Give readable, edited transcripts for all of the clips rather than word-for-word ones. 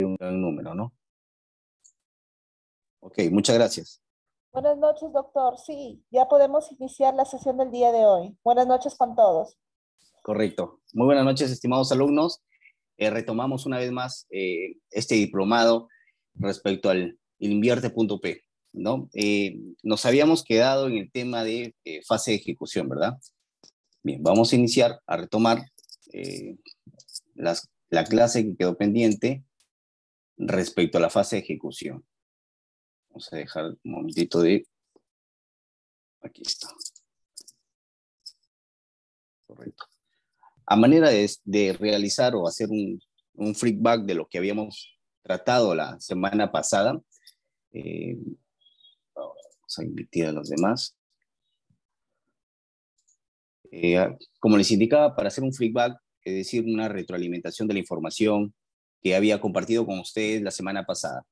un gran número, ¿no? Ok, muchas gracias. Buenas noches, doctor. Sí, ya podemos iniciar la sesión del día de hoy. Buenas noches con todos. Correcto. Muy buenas noches, estimados alumnos. Retomamos una vez más este diplomado respecto al invierte.p, ¿no? Nos habíamos quedado en el tema de fase de ejecución, ¿verdad? Bien, vamos a iniciar a retomar la clase que quedó pendiente respecto a la fase de ejecución. Vamos a dejar un momentito de... Aquí está. Correcto. A manera de realizar o hacer un feedback de lo que habíamos tratado la semana pasada, vamos a invitar a los demás. Como les indicaba, para hacer un feedback, es decir, una retroalimentación de la información que había compartido con ustedes la semana pasada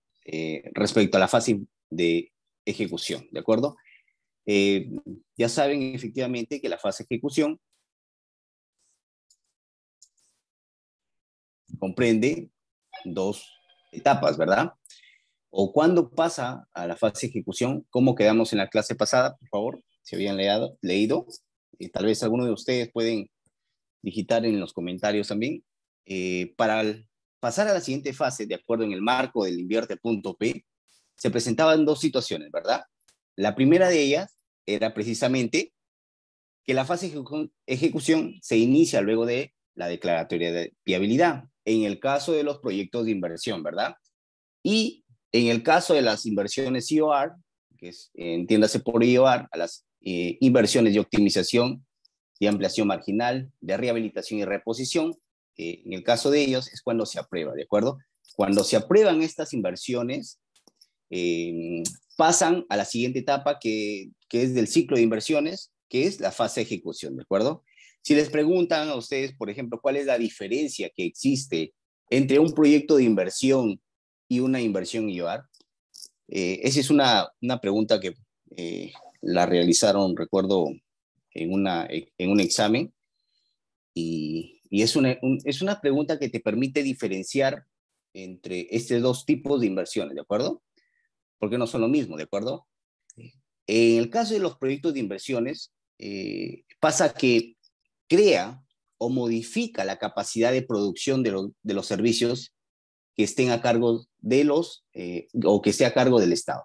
respecto a la fase de ejecución, ¿de acuerdo? Ya saben efectivamente que la fase de ejecución comprende dos etapas, ¿verdad? O cuando pasa a la fase de ejecución, ¿cómo quedamos en la clase pasada? Por favor, si habían leído, y tal vez alguno de ustedes pueden digitar en los comentarios también. Para pasar a la siguiente fase, de acuerdo en el marco del invierte.p, se presentaban dos situaciones, ¿verdad? La primera de ellas era precisamente que la fase de ejecución se inicia luego de la declaratoria de viabilidad, en el caso de los proyectos de inversión, ¿verdad? Y en el caso de las inversiones IOR, que es, entiéndase por IOR, a las inversiones de optimización y ampliación marginal, de rehabilitación y reposición, en el caso de ellos es cuando se aprueba, ¿de acuerdo? Cuando se aprueban estas inversiones, pasan a la siguiente etapa que es del ciclo de inversiones, que es la fase de ejecución, ¿de acuerdo? Si les preguntan a ustedes, por ejemplo, cuál es la diferencia que existe entre un proyecto de inversión y una inversión IOR, esa es una pregunta que la realizaron, recuerdo, en un examen, y es una pregunta que te permite diferenciar entre estos dos tipos de inversiones, ¿de acuerdo? Porque no son lo mismo, ¿de acuerdo? En el caso de los proyectos de inversiones, pasa que crea o modifica la capacidad de producción de los servicios que estén a cargo de o que esté a cargo del Estado,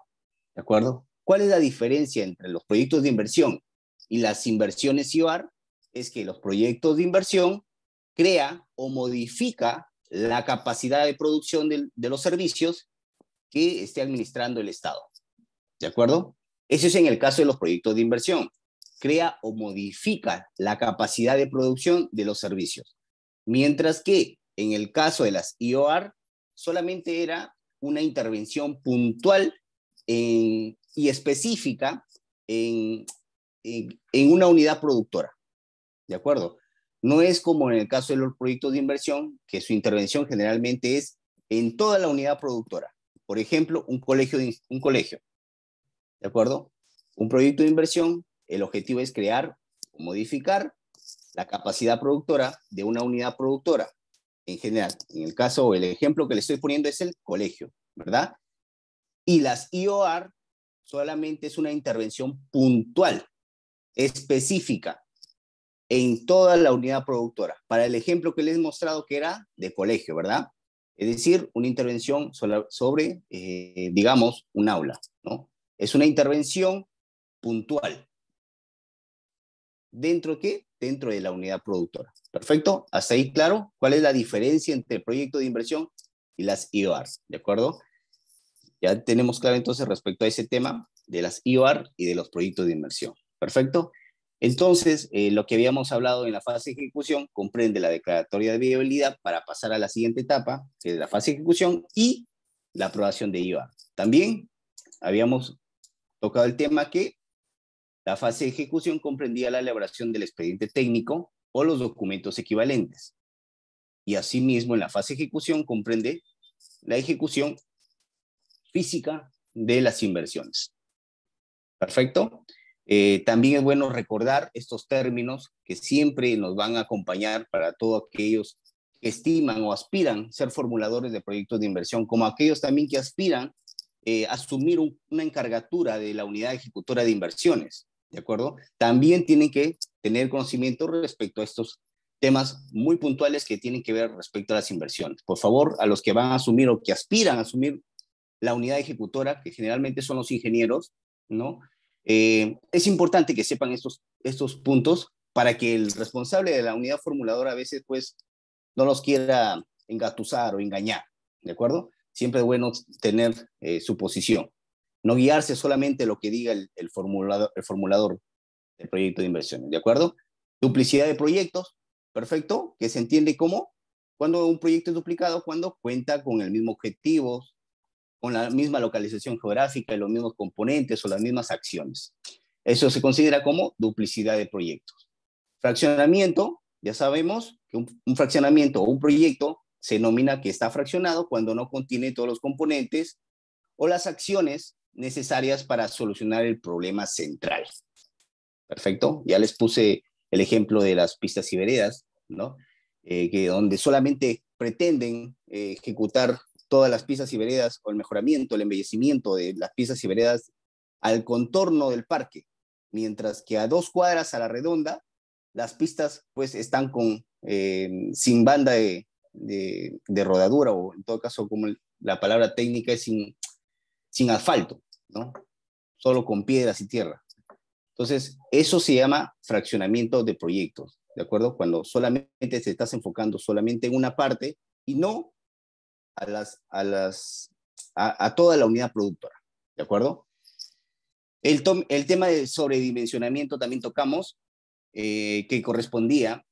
¿de acuerdo? ¿Cuál es la diferencia entre los proyectos de inversión y las inversiones IOR? Es que los proyectos de inversión crea o modifica la capacidad de producción de los servicios que esté administrando el Estado, ¿de acuerdo? Eso es en el caso de los proyectos de inversión. Crea o modifica la capacidad de producción de los servicios. Mientras que en el caso de las IOR, solamente era una intervención puntual y específica en una unidad productora, ¿de acuerdo? No es como en el caso de los proyectos de inversión, que su intervención generalmente es en toda la unidad productora. Por ejemplo, un colegio, ¿de acuerdo? Un proyecto de inversión, el objetivo es crear o modificar la capacidad productora de una unidad productora en general. En el caso o el ejemplo que le estoy poniendo es el colegio, ¿verdad? Y las IOR solamente es una intervención puntual, específica, en toda la unidad productora. Para el ejemplo que les he mostrado que era de colegio, ¿verdad? Es decir, una intervención sobre digamos, un aula, ¿no? Es una intervención puntual. ¿Dentro de qué? Dentro de la unidad productora. ¿Perfecto? ¿Hasta ahí claro? ¿Cuál es la diferencia entre el proyecto de inversión y las IOR? ¿De acuerdo? Ya tenemos claro entonces respecto a ese tema de las IOR y de los proyectos de inversión. ¿Perfecto? Entonces, lo que habíamos hablado en la fase de ejecución comprende la declaratoria de viabilidad para pasar a la siguiente etapa, que es la fase de ejecución, y la aprobación de IOR. También habíamos tocado el tema que la fase de ejecución comprendía la elaboración del expediente técnico o los documentos equivalentes. Y asimismo, en la fase de ejecución comprende la ejecución física de las inversiones. ¿Perfecto? También es bueno recordar estos términos que siempre nos van a acompañar para todos aquellos que estiman o aspiran ser formuladores de proyectos de inversión, como aquellos también que aspiran asumir una encargatura de la unidad ejecutora de inversiones, ¿de acuerdo? También tienen que tener conocimiento respecto a estos temas muy puntuales que tienen que ver respecto a las inversiones. Por favor, a los que van a asumir o que aspiran a asumir la unidad ejecutora, que generalmente son los ingenieros, ¿no? Es importante que sepan estos puntos para que el responsable de la unidad formuladora a veces, pues, no los quiera engatusar o engañar, ¿de acuerdo? Siempre es bueno tener su posición, no guiarse solamente lo que diga el formulador del proyecto de inversiones, ¿de acuerdo? Duplicidad de proyectos, perfecto, que se entiende como cuando un proyecto es duplicado, cuando cuenta con el mismo objetivo, con la misma localización geográfica y los mismos componentes o las mismas acciones. Eso se considera como duplicidad de proyectos. Fraccionamiento, ya sabemos que un fraccionamiento o un proyecto se denomina que está fraccionado cuando no contiene todos los componentes o las acciones necesarias para solucionar el problema central. Perfecto, ya les puse el ejemplo de las pistas y veredas, ¿no? Que donde solamente pretenden ejecutar todas las pistas y veredas o el mejoramiento, el embellecimiento de las pistas y veredas al contorno del parque, mientras que a 2 cuadras a la redonda, las pistas pues están sin banda de rodadura, o en todo caso, como la palabra técnica es sin asfalto, ¿no? Solo con piedras y tierra. Entonces, eso se llama fraccionamiento de proyectos, ¿de acuerdo? Cuando solamente te estás enfocando solamente en una parte y no a toda la unidad productora, ¿de acuerdo? El tema de sobredimensionamiento también tocamos, que correspondía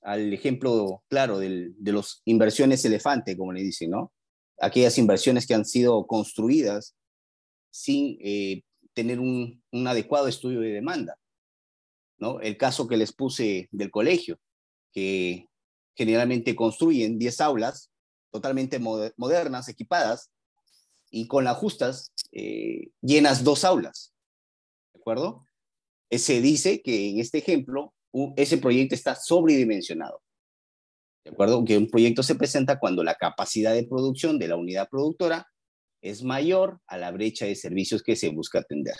al ejemplo claro de las inversiones elefante, como le dicen, ¿no? Aquellas inversiones que han sido construidas sin tener un adecuado estudio de demanda, ¿no? El caso que les puse del colegio, que generalmente construyen 10 aulas totalmente modernas, equipadas, y con las justas llenas 2 aulas, ¿de acuerdo? Se dice que en este ejemplo ese proyecto está sobredimensionado, ¿de acuerdo? Que un proyecto se presenta cuando la capacidad de producción de la unidad productora es mayor a la brecha de servicios que se busca atender.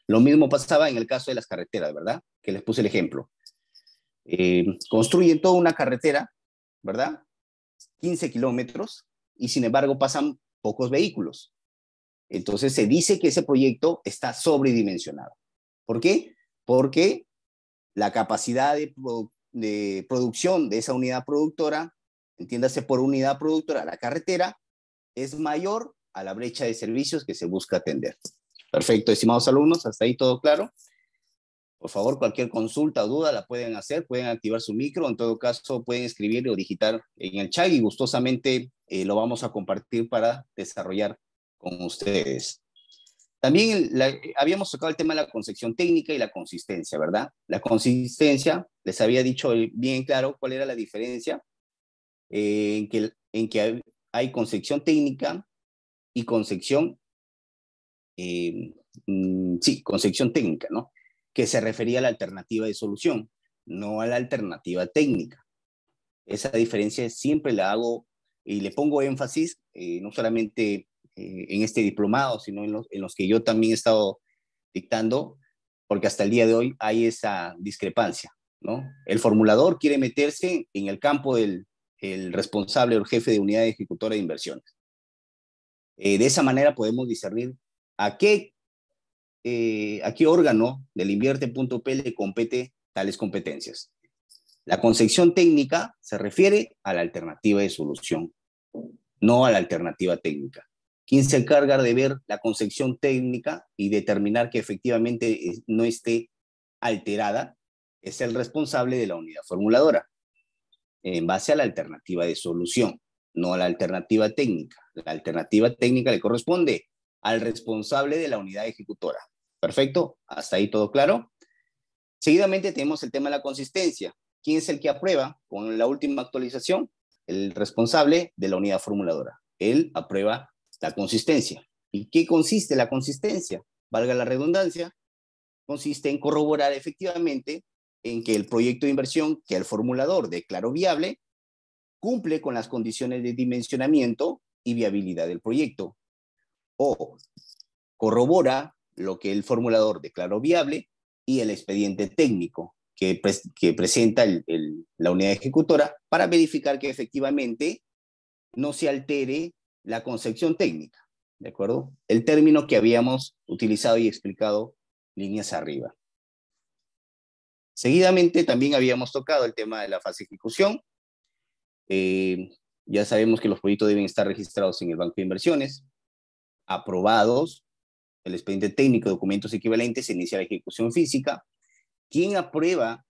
Lo mismo pasaba en el caso de las carreteras, ¿verdad? Que les puse el ejemplo. Construyen toda una carretera, ¿verdad? 15 kilómetros y sin embargo pasan pocos vehículos. Entonces se dice que ese proyecto está sobredimensionado. ¿Por qué? Porque la capacidad de producción de esa unidad productora, entiéndase por unidad productora, la carretera, es mayor a la brecha de servicios que se busca atender. Perfecto, estimados alumnos, hasta ahí todo claro. Por favor, cualquier consulta o duda la pueden hacer, pueden activar su micro, en todo caso pueden escribir o digitar en el chat y gustosamente lo vamos a compartir para desarrollar con ustedes. También habíamos tocado el tema de la concepción técnica y la consistencia, ¿verdad? La consistencia, les había dicho bien claro cuál era la diferencia en que hay concepción técnica y concepción, concepción técnica, ¿no? Que se refería a la alternativa de solución, no a la alternativa técnica. Esa diferencia siempre la hago y le pongo énfasis, no solamente en este diplomado, sino en los que yo también he estado dictando, porque hasta el día de hoy hay esa discrepancia, ¿no? El formulador quiere meterse en el campo del el responsable o el jefe de unidad ejecutora de inversiones. De esa manera podemos discernir a qué órgano del invierte.p le compete tales competencias. La concepción técnica se refiere a la alternativa de solución, no a la alternativa técnica. ¿Quién se encarga de ver la concepción técnica y determinar que efectivamente no esté alterada? Es el responsable de la unidad formuladora, en base a la alternativa de solución, no a la alternativa técnica. La alternativa técnica le corresponde al responsable de la unidad ejecutora. Perfecto, hasta ahí todo claro. Seguidamente tenemos el tema de la consistencia. ¿Quién es el que aprueba con la última actualización? El responsable de la unidad formuladora. Él aprueba la consistencia. ¿Y qué consiste la consistencia? Valga la redundancia, consiste en corroborar efectivamente en que el proyecto de inversión que el formulador declaró viable cumple con las condiciones de dimensionamiento y viabilidad del proyecto, o corrobora lo que el formulador declaró viable y el expediente técnico que presenta la unidad ejecutora para verificar que efectivamente no se altere la concepción técnica, ¿de acuerdo? El término que habíamos utilizado y explicado líneas arriba. Seguidamente también habíamos tocado el tema de la fase de ejecución. Ya sabemos que los proyectos deben estar registrados en el Banco de Inversiones, aprobados, el expediente técnico, documentos equivalentes, se inicia la ejecución física. ¿Quién aprueba,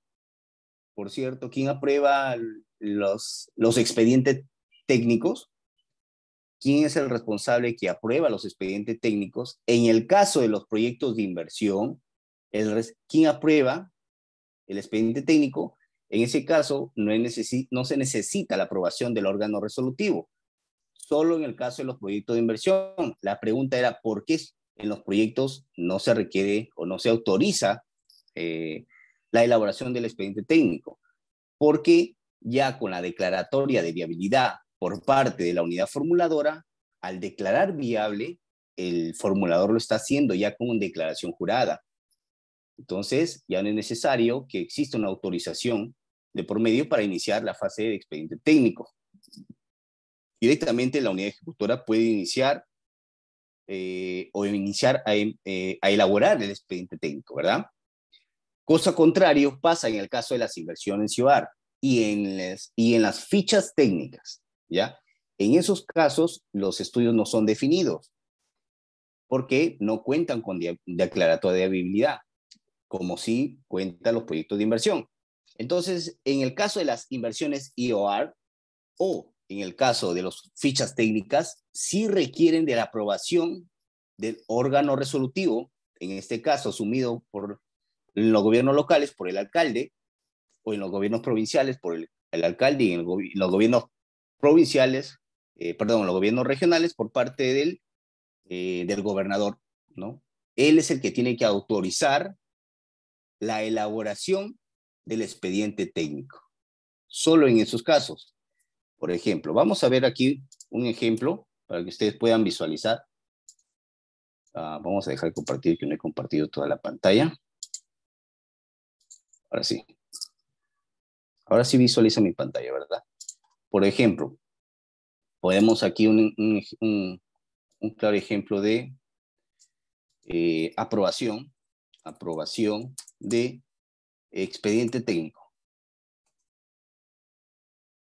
por cierto, quién aprueba los expedientes técnicos? ¿Quién es el responsable que aprueba los expedientes técnicos? En el caso de los proyectos de inversión, ¿quién aprueba el expediente técnico? En ese caso, no se necesita la aprobación del órgano resolutivo. Solo en el caso de los proyectos de inversión. La pregunta era, ¿por qué en los proyectos no se requiere o no se autoriza la elaboración del expediente técnico? Porque ya con la declaratoria de viabilidad por parte de la unidad formuladora, al declarar viable, el formulador lo está haciendo ya con declaración jurada. Entonces, ya no es necesario que exista una autorización de por medio para iniciar la fase de expediente técnico. Directamente la unidad ejecutora puede iniciar a elaborar el expediente técnico, ¿verdad? Cosa contrario pasa en el caso de las inversiones IOAR y en las fichas técnicas, ¿ya? En esos casos, los estudios no son definidos porque no cuentan con declaratoria de viabilidad, como sí cuentan los proyectos de inversión. Entonces, en el caso de las inversiones IOAR o en el caso de las fichas técnicas, sí requieren de la aprobación del órgano resolutivo, en este caso asumido por los gobiernos locales por el alcalde, o en los gobiernos provinciales por el alcalde, y en los gobiernos provinciales, los gobiernos regionales por parte del gobernador, ¿no? Él es el que tiene que autorizar la elaboración del expediente técnico. Solo en esos casos. Por ejemplo, vamos a ver aquí un ejemplo para que ustedes puedan visualizar. Vamos a dejar de compartir, que no he compartido toda la pantalla. Ahora sí. Ahora sí visualiza mi pantalla, ¿verdad? Por ejemplo, podemos aquí un claro ejemplo de aprobación de expediente técnico.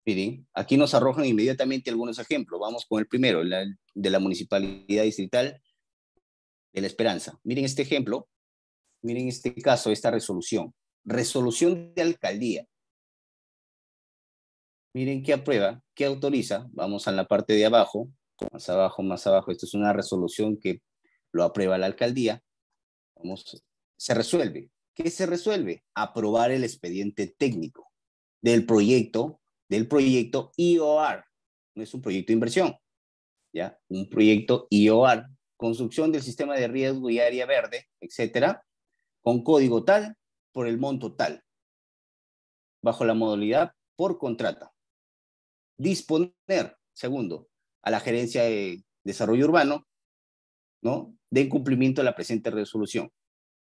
Miren, aquí nos arrojan inmediatamente algunos ejemplos. Vamos con el primero, de la Municipalidad Distrital de La Esperanza. Miren este ejemplo, miren este caso, esta resolución. Resolución de alcaldía. Miren qué aprueba, qué autoriza. Vamos a la parte de abajo, más abajo, más abajo. Esto es una resolución que lo aprueba la alcaldía. Se resuelve. ¿Qué se resuelve? Aprobar el expediente técnico del proyecto IOR. No es un proyecto de inversión, ¿ya? Un proyecto IOR, construcción del sistema de riesgo y área verde, etcétera, con código tal, por el monto tal, bajo la modalidad por contrata. Disponer, segundo, a la Gerencia de Desarrollo Urbano, ¿no?, de cumplimiento de la presente resolución.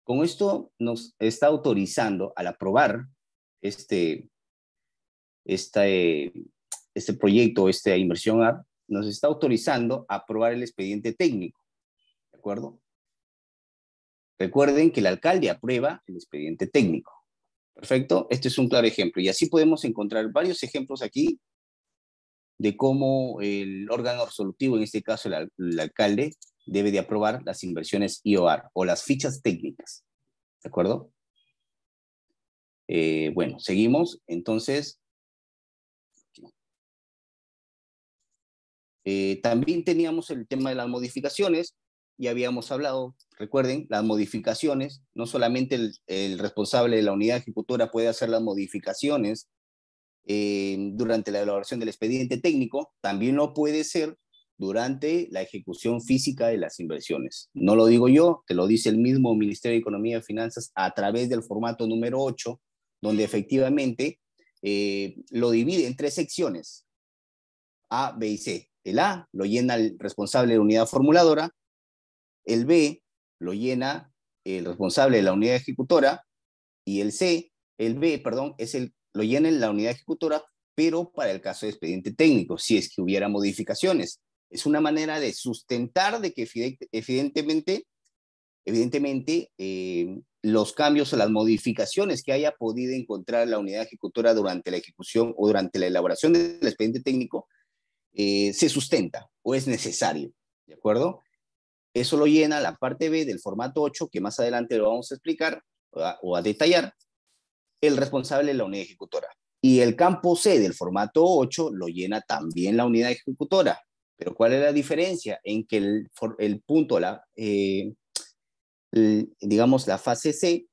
Con esto nos está autorizando, al aprobar este proyecto, esta inversión A, nos está autorizando a aprobar el expediente técnico, ¿de acuerdo? Recuerden que el alcalde aprueba el expediente técnico. Perfecto, este es un claro ejemplo. Y así podemos encontrar varios ejemplos aquí de cómo el órgano resolutivo, en este caso el alcalde, debe de aprobar las inversiones IOR o las fichas técnicas. ¿De acuerdo? Bueno, seguimos. Entonces, también teníamos el tema de las modificaciones. Ya habíamos hablado, recuerden, las modificaciones, no solamente el responsable de la unidad ejecutora puede hacer las modificaciones durante la elaboración del expediente técnico, también lo puede ser durante la ejecución física de las inversiones. No lo digo yo, te lo dice el mismo Ministerio de Economía y Finanzas a través del formato número 8, donde efectivamente lo divide en 3 secciones. A, B y C. El A lo llena el responsable de la unidad formuladora, el B lo llena el responsable de la unidad ejecutora, y el B, perdón, lo llena en la unidad ejecutora, pero para el caso de expediente técnico, si es que hubiera modificaciones. Es una manera de sustentar de que evidentemente los cambios o las modificaciones que haya podido encontrar la unidad ejecutora durante la ejecución o durante la elaboración del expediente técnico se sustenta o es necesario, ¿de acuerdo? Eso lo llena la parte B del formato 8, que más adelante lo vamos a explicar o a detallar, el responsable de la unidad ejecutora. Y el campo C del formato 8 lo llena también la unidad ejecutora. Pero ¿cuál es la diferencia? En que el punto, digamos, la fase C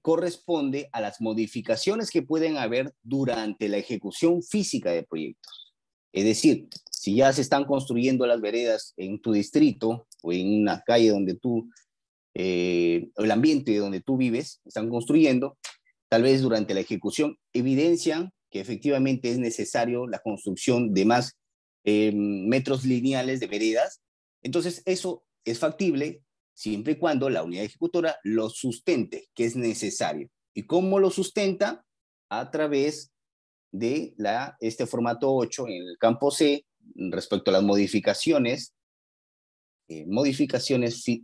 corresponde a las modificaciones que pueden haber durante la ejecución física de proyectos. Es decir, si ya se están construyendo las veredas en tu distrito o en una calle donde tú, o el ambiente donde tú vives, están construyendo, tal vez durante la ejecución evidencian que efectivamente es necesario la construcción de más metros lineales de veredas. Entonces, eso es factible siempre y cuando la unidad ejecutora lo sustente, que es necesario. ¿Y cómo lo sustenta? A través de este formato 8 en el campo C respecto a las modificaciones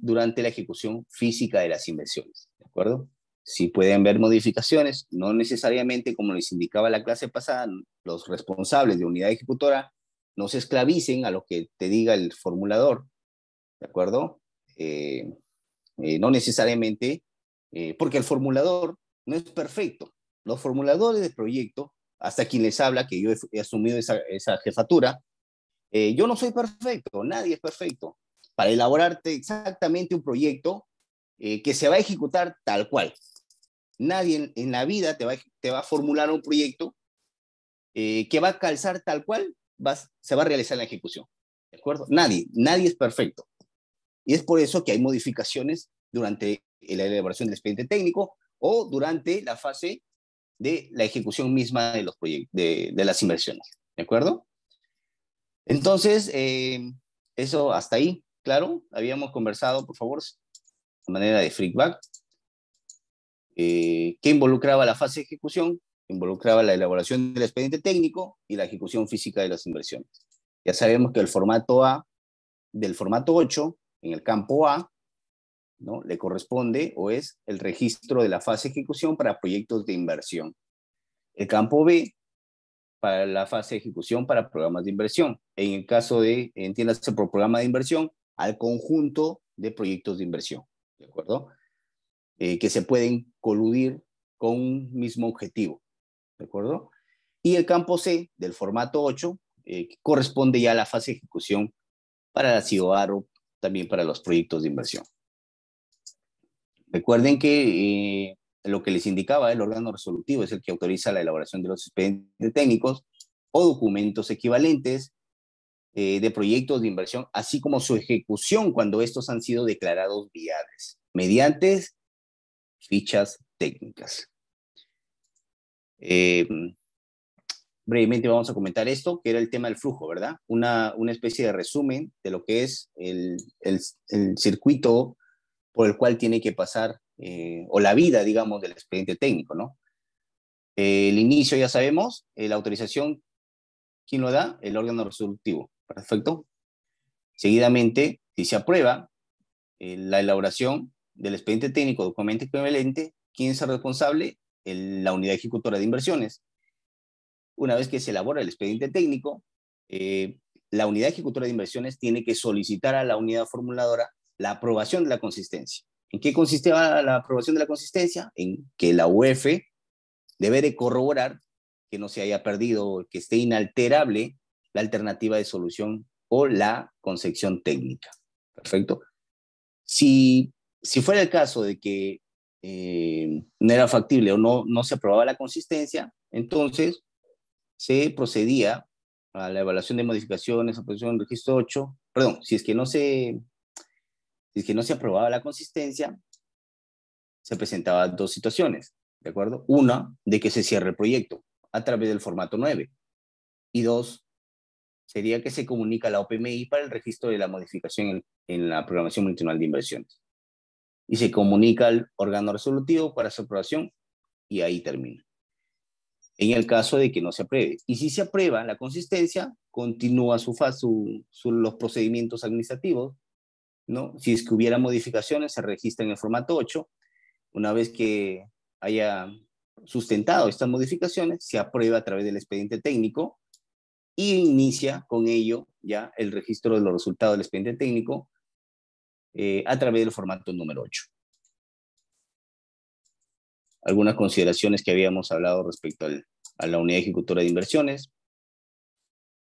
durante la ejecución física de las inversiones, ¿de acuerdo? Si pueden ver modificaciones, no necesariamente, como les indicaba la clase pasada, los responsables de unidad ejecutora no se esclavicen a lo que te diga el formulador, ¿de acuerdo? No necesariamente, porque el formulador no es perfecto. Los formuladores de proyecto, hasta quien les habla, que yo he asumido esa jefatura, yo no soy perfecto, nadie es perfecto. Para elaborarte exactamente un proyecto que se va a ejecutar tal cual. Nadie en la vida te va a formular un proyecto que va a calzar tal cual se va a realizar la ejecución. ¿De acuerdo? Nadie es perfecto. Y es por eso que hay modificaciones durante la elaboración del expediente técnico o durante la fase de la ejecución misma de los proyectos, de las inversiones. ¿De acuerdo? Entonces, eso hasta ahí, claro, habíamos conversado, por favor, de manera de feedback, que involucraba la fase de ejecución, involucraba la elaboración del expediente técnico y la ejecución física de las inversiones. Ya sabemos que el formato A, del formato 8, en el campo A, ¿no?, le corresponde o es el registro de la fase de ejecución para proyectos de inversión. El campo B, para la fase de ejecución para programas de inversión. En el caso de, entiéndase por programa de inversión, al conjunto de proyectos de inversión, ¿de acuerdo? Que se pueden coludir con un mismo objetivo, ¿de acuerdo? Y el campo C del formato 8 corresponde ya a la fase de ejecución para la CIOAR, también para los proyectos de inversión. Recuerden que lo que les indicaba, el órgano resolutivo es el que autoriza la elaboración de los expedientes técnicos o documentos equivalentes de proyectos de inversión, así como su ejecución cuando estos han sido declarados viables, mediante fichas técnicas. Brevemente vamos a comentar esto, que era el tema del flujo, ¿verdad? Una especie de resumen de lo que es el circuito por el cual tiene que pasar, o la vida, digamos, del expediente técnico, ¿no? El inicio, ya sabemos, la autorización, ¿quién lo da? El órgano resolutivo, perfecto. Seguidamente, si se aprueba la elaboración del expediente técnico documento equivalente, ¿quién es el responsable? La unidad ejecutora de inversiones. Una vez que se elabora el expediente técnico, la unidad ejecutora de inversiones tiene que solicitar a la unidad formuladora la aprobación de la consistencia. ¿En qué consistía la aprobación de la consistencia? En que la UF debe de corroborar que no se haya perdido, que esté inalterable la alternativa de solución o la concepción técnica. Perfecto. Si fuera el caso de que no era factible o no se aprobaba la consistencia, entonces se procedía a la evaluación de modificaciones, aprobación del registro 8, perdón, si es que no se aprobaba la consistencia, se presentaban dos situaciones, ¿de acuerdo? Una, de que se cierre el proyecto a través del formato 9, y dos, sería que se comunica a la OPMI para el registro de la modificación en la programación multianual de inversiones. Y se comunica al órgano resolutivo para su aprobación y ahí termina. En el caso de que no se apruebe. Y si se aprueba la consistencia, continúa los procedimientos administrativos, ¿no? Si es que hubiera modificaciones, se registra en el formato 8. Una vez que haya sustentado estas modificaciones, se aprueba a través del expediente técnico y inicia con ello ya el registro de los resultados del expediente técnico a través del formato número 8. Algunas consideraciones que habíamos hablado respecto a la unidad ejecutora de inversiones,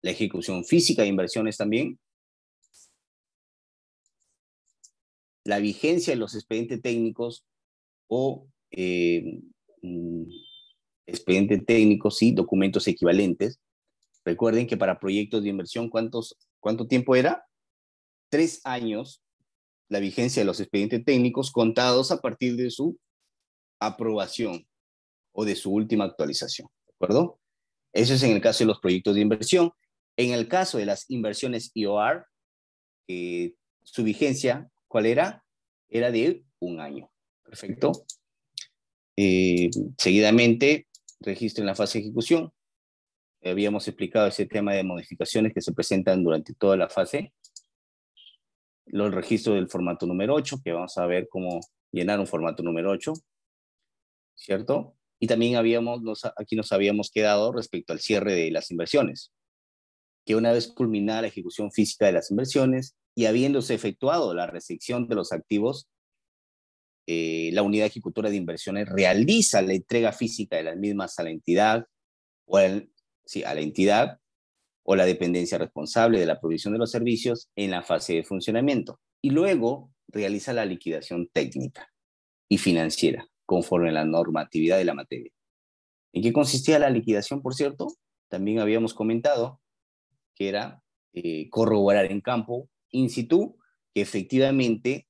la ejecución física de inversiones también, la vigencia de los expedientes técnicos o expedientes técnicos y documentos equivalentes. Recuerden que para proyectos de inversión, ¿cuánto tiempo era? 3 años la vigencia de los expedientes técnicos contados a partir de su aprobación o de su última actualización, ¿de acuerdo? Eso es en el caso de los proyectos de inversión. En el caso de las inversiones IOR, su vigencia, ¿cuál era? Era de 1 año. Perfecto. Seguidamente, registro en la fase de ejecución. Habíamos explicado ese tema de modificaciones que se presentan durante toda la fase. Los registros del formato número 8, que vamos a ver cómo llenar un formato número 8, ¿cierto? Y también aquí nos habíamos quedado respecto al cierre de las inversiones, que una vez culminada la ejecución física de las inversiones y habiéndose efectuado la recepción de los activos, la unidad ejecutora de inversiones realiza la entrega física de las mismas a la entidad a la entidad o la dependencia responsable de la provisión de los servicios en la fase de funcionamiento y luego realiza la liquidación técnica y financiera conforme a la normatividad de la materia. ¿En qué consistía la liquidación, por cierto? También habíamos comentado que era corroborar en campo, in situ, que efectivamente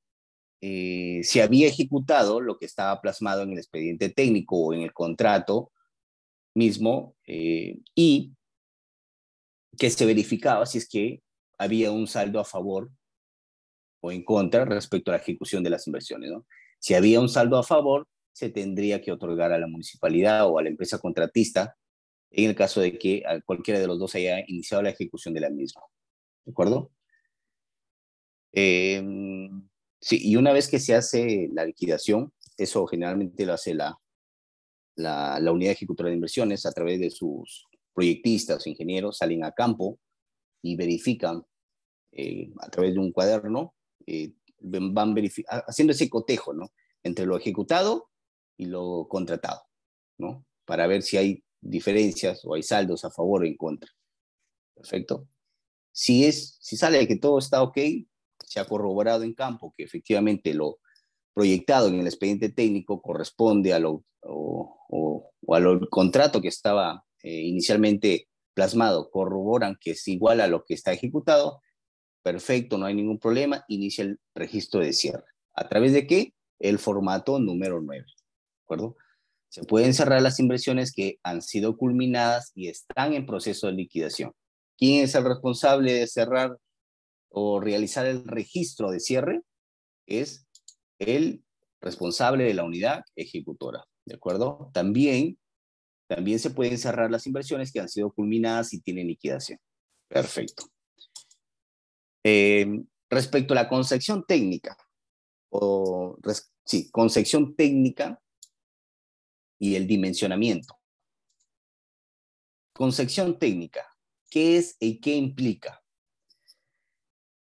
se había ejecutado lo que estaba plasmado en el expediente técnico o en el contrato mismo y que se verificaba si es que había un saldo a favor o en contra respecto a la ejecución de las inversiones, ¿no? Si había un saldo a favor, se tendría que otorgar a la municipalidad o a la empresa contratista en el caso de que cualquiera de los dos haya iniciado la ejecución de la misma. ¿De acuerdo? Sí, y una vez que se hace la liquidación, eso generalmente lo hace la unidad ejecutora de inversiones a través de sus proyectistas o ingenieros, salen a campo y verifican a través de un cuaderno, van haciendo ese cotejo, ¿no? Entre lo ejecutado y lo contratado, ¿no? Para ver si hay diferencias o hay saldos a favor o en contra. Perfecto. Si sale que todo está ok, se ha corroborado en campo que efectivamente lo proyectado en el expediente técnico corresponde al contrato que estaba inicialmente plasmado, corroboran que es igual a lo que está ejecutado, perfecto, no hay ningún problema, inicia el registro de cierre. ¿A través de qué? El formato número 9, ¿de acuerdo? Se pueden cerrar las inversiones que han sido culminadas y están en proceso de liquidación. ¿Quién es el responsable de cerrar o realizar el registro de cierre? Es el responsable de la unidad ejecutora, ¿de acuerdo? También se pueden cerrar las inversiones que han sido culminadas y tienen liquidación. Perfecto. Respecto a la concepción técnica, concepción técnica y el dimensionamiento. Concepción técnica, ¿qué es y qué implica?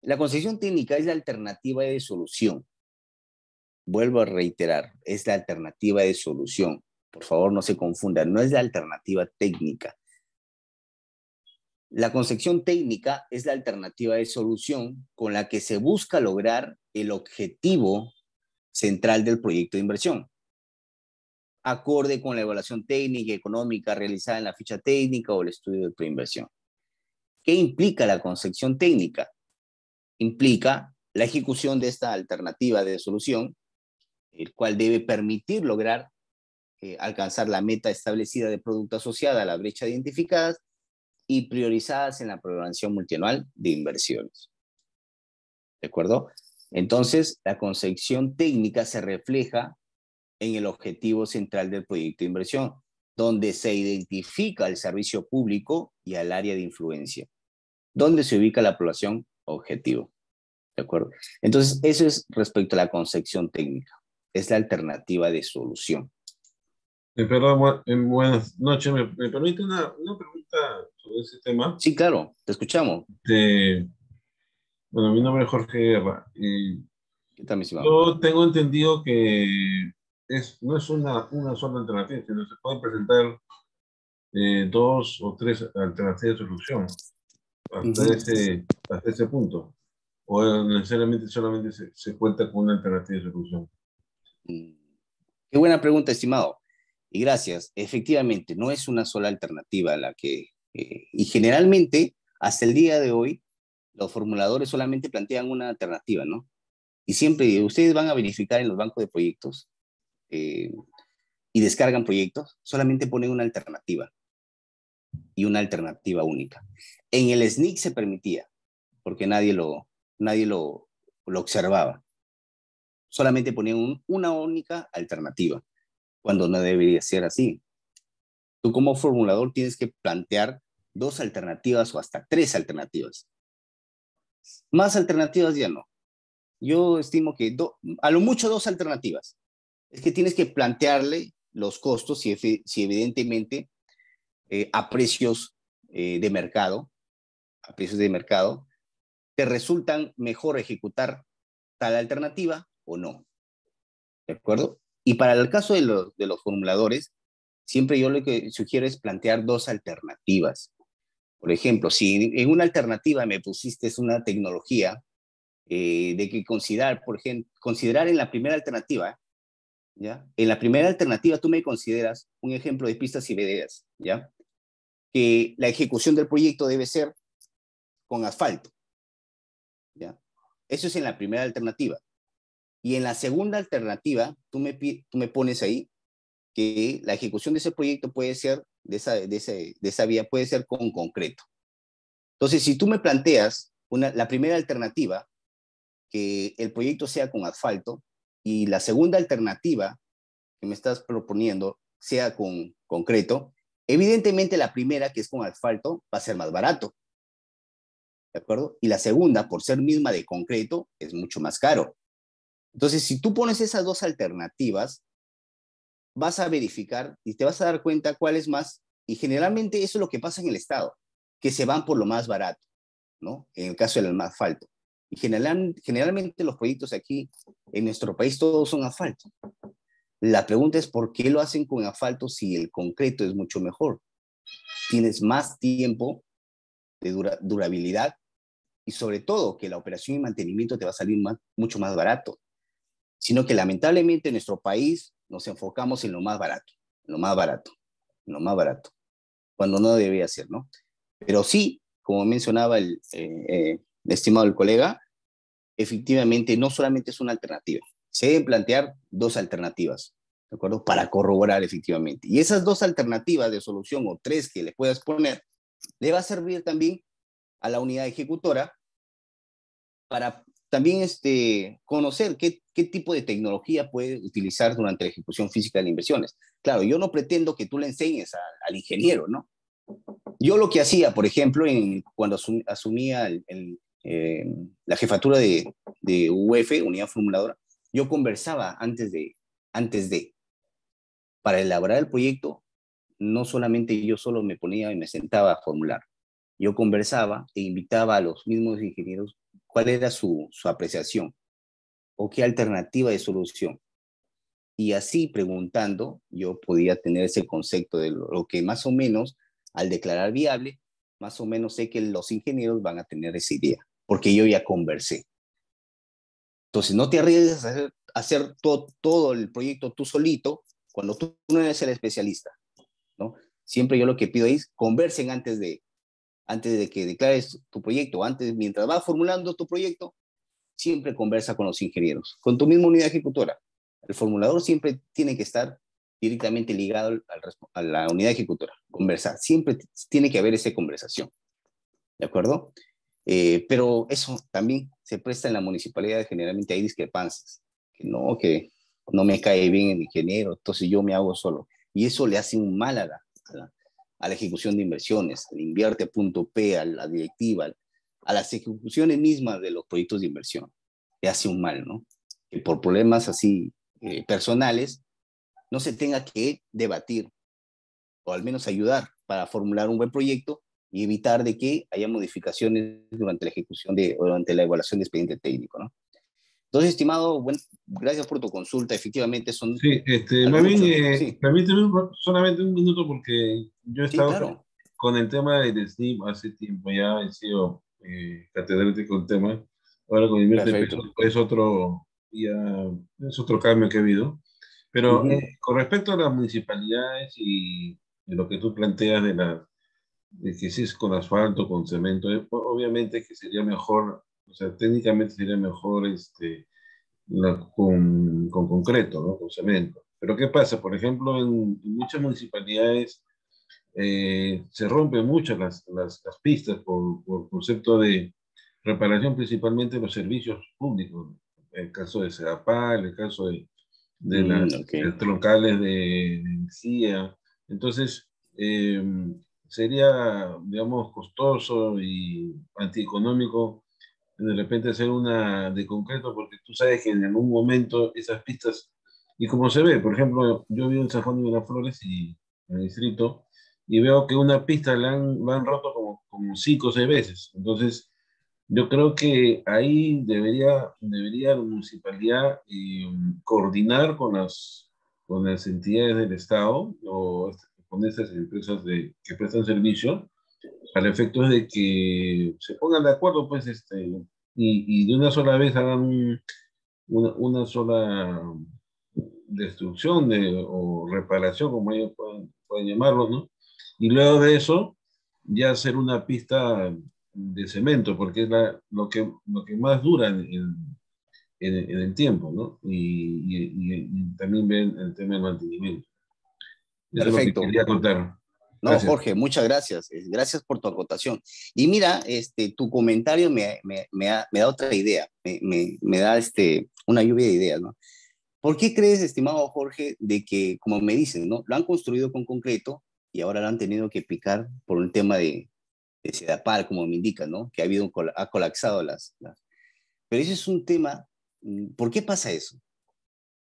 La concepción técnica es la alternativa de solución. Vuelvo a reiterar, es la alternativa de solución. Por favor, no se confundan, no es la alternativa técnica. La concepción técnica es la alternativa de solución con la que se busca lograr el objetivo central del proyecto de inversión, acorde con la evaluación técnica y económica realizada en la ficha técnica o el estudio de preinversión. ¿Qué implica la concepción técnica? Implica la ejecución de esta alternativa de solución, el cual debe permitir lograr alcanzar la meta establecida de producto asociada a la brecha identificada y priorizadas en la programación multianual de inversiones. ¿De acuerdo? Entonces, la concepción técnica se refleja en el objetivo central del proyecto de inversión, donde se identifica el servicio público y al área de influencia, donde se ubica la población objetivo. ¿De acuerdo? Entonces, eso es respecto a la concepción técnica. Es la alternativa de solución. Perdón, buenas noches. ¿Me permite una pregunta sobre ese tema? Sí, claro, te escuchamos. Bueno, mi nombre es Jorge Guerra. ¿Qué tal, mi estimado? Yo tengo entendido que no es una sola alternativa, sino se pueden presentar dos o tres alternativas de solución hasta ese punto. O necesariamente solamente se cuenta con una alternativa de solución. Qué buena pregunta, estimado. Y gracias. Efectivamente, no es una sola alternativa la que... y generalmente, hasta el día de hoy, los formuladores solamente plantean una alternativa, ¿no? Y siempre ustedes van a verificar en los bancos de proyectos y descargan proyectos, solamente ponen una alternativa y una alternativa única. En el SNIC se permitía, porque nadie lo observaba. Solamente ponían una única alternativa, cuando no debería ser así. Tú como formulador tienes que plantear dos alternativas o hasta tres alternativas. Más alternativas ya no. Yo estimo que a lo mucho dos alternativas. Es que tienes que plantearle los costos si evidentemente a precios de mercado, te resultan mejor ejecutar tal alternativa o no. ¿De acuerdo? Y para el caso de los formuladores, siempre yo lo que sugiero es plantear dos alternativas. Por ejemplo, si en una alternativa me pusiste una tecnología de que por ejemplo, considerar en la primera alternativa, ¿ya? En la primera alternativa tú me consideras un ejemplo de pistas y veredas, ¿ya? Que la ejecución del proyecto debe ser con asfalto, ¿ya? Eso es en la primera alternativa. Y en la segunda alternativa, tú me pones ahí que la ejecución de ese proyecto puede ser, de esa vía, puede ser con concreto. Entonces, si tú me planteas la primera alternativa, que el proyecto sea con asfalto, y la segunda alternativa que me estás proponiendo sea con concreto, evidentemente la primera, que es con asfalto, va a ser más barato, ¿de acuerdo? Y la segunda, por ser misma de concreto, es mucho más caro. Entonces, si tú pones esas dos alternativas, vas a verificar y te vas a dar cuenta cuál es más, y generalmente eso es lo que pasa en el Estado, que se van por lo más barato, ¿no? En el caso del asfalto. Y generalmente los proyectos aquí en nuestro país todos son asfalto. La pregunta es por qué lo hacen con asfalto si el concreto es mucho mejor. Tienes más tiempo de durabilidad y sobre todo que la operación y mantenimiento te va a salir mucho más barato. Sino que lamentablemente en nuestro país nos enfocamos en lo más barato, en lo más barato, en lo más barato, cuando no debería ser, ¿no? Pero sí, como mencionaba el estimado el colega, efectivamente no solamente es una alternativa, se deben plantear dos alternativas, ¿de acuerdo? Para corroborar efectivamente. Y esas dos alternativas de solución o tres que le puedas poner, le va a servir también a la unidad ejecutora para también conocer qué tipo de tecnología puede utilizar durante la ejecución física de las inversiones. Claro, yo no pretendo que tú le enseñes al ingeniero, ¿no? Yo lo que hacía, por ejemplo, cuando asumía la jefatura de UF, Unidad Formuladora, yo conversaba para elaborar el proyecto, no solamente yo solo me ponía y me sentaba a formular, yo conversaba e invitaba a los mismos ingenieros cuál era su apreciación o qué alternativa de solución. Y así preguntando, yo podía tener ese concepto de lo que más o menos, al declarar viable, más o menos sé que los ingenieros van a tener esa idea, porque yo ya conversé. Entonces, no te arriesgues a hacer todo el proyecto tú solito cuando tú no eres el especialista, ¿no? Siempre yo lo que pido es conversen antes de que declares tu proyecto, mientras vas formulando tu proyecto, siempre conversa con los ingenieros, con tu misma unidad ejecutora. El formulador siempre tiene que estar directamente ligado a la unidad ejecutora, conversar. Siempre tiene que haber esa conversación, ¿de acuerdo? Pero eso también se presta en la municipalidad, generalmente hay discrepancias, que no me cae bien el ingeniero, entonces yo me hago solo. Y eso le hace un mal a la ejecución de inversiones, al invierte.p, a la directiva, a las ejecuciones mismas de los proyectos de inversión. Le hace un mal, ¿no? Que por problemas así personales no se tenga que debatir o al menos ayudar para formular un buen proyecto y evitar de que haya modificaciones durante la ejecución o durante la evaluación de expediente técnico, ¿no? Entonces, estimado, bueno, gracias por tu consulta. Efectivamente son Sí, más bien, muchos. Sí, permíteme solamente un minuto porque yo he sí, estado claro. con el tema del SNIP hace tiempo ya, he sido catedrático del tema. Ahora con Invierte Perfecto. es otro, ya, es otro cambio que ha habido. Pero Ujú. con respecto a las municipalidades y de lo que tú planteas de que si es con asfalto, con cemento, obviamente que sería mejor, o sea, técnicamente sería mejor con concreto, ¿no? Con cemento. Pero ¿qué pasa? Por ejemplo, en muchas municipalidades se rompen mucho las pistas por concepto de reparación, principalmente de los servicios públicos. El caso de Sedapal, el caso de las Ok. troncales de energía. Entonces, eh, sería, digamos, costoso y antieconómico de repente hacer una de concreto, porque tú sabes que en algún momento esas pistas, y como se ve, por ejemplo, yo vivo en San Juan de Miraflores y en el distrito, y veo que una pista la han roto como 5 o 6 veces. Entonces, yo creo que ahí debería la municipalidad coordinar con las entidades del Estado o con esas empresas que prestan servicio al efecto de que se pongan de acuerdo, pues, y de una sola vez hagan una sola destrucción o reparación, como ellos pueden llamarlo, ¿no? Y luego de eso, ya hacer una pista de cemento, porque es lo que más dura en el tiempo, ¿no? Y también ven el tema del mantenimiento. Eso es lo que Perfecto. quería contar. No, Gracias. Jorge, muchas gracias. Gracias por tu acotación. Y mira, tu comentario me da otra idea, me da una lluvia de ideas, ¿no? ¿Por qué crees, estimado Jorge, de que, como me dicen, ¿no? Lo han construido con concreto y ahora lo han tenido que picar por un tema de Sedapal, como me indica, ¿no? Que ha colapsado Pero ese es un tema, ¿por qué pasa eso?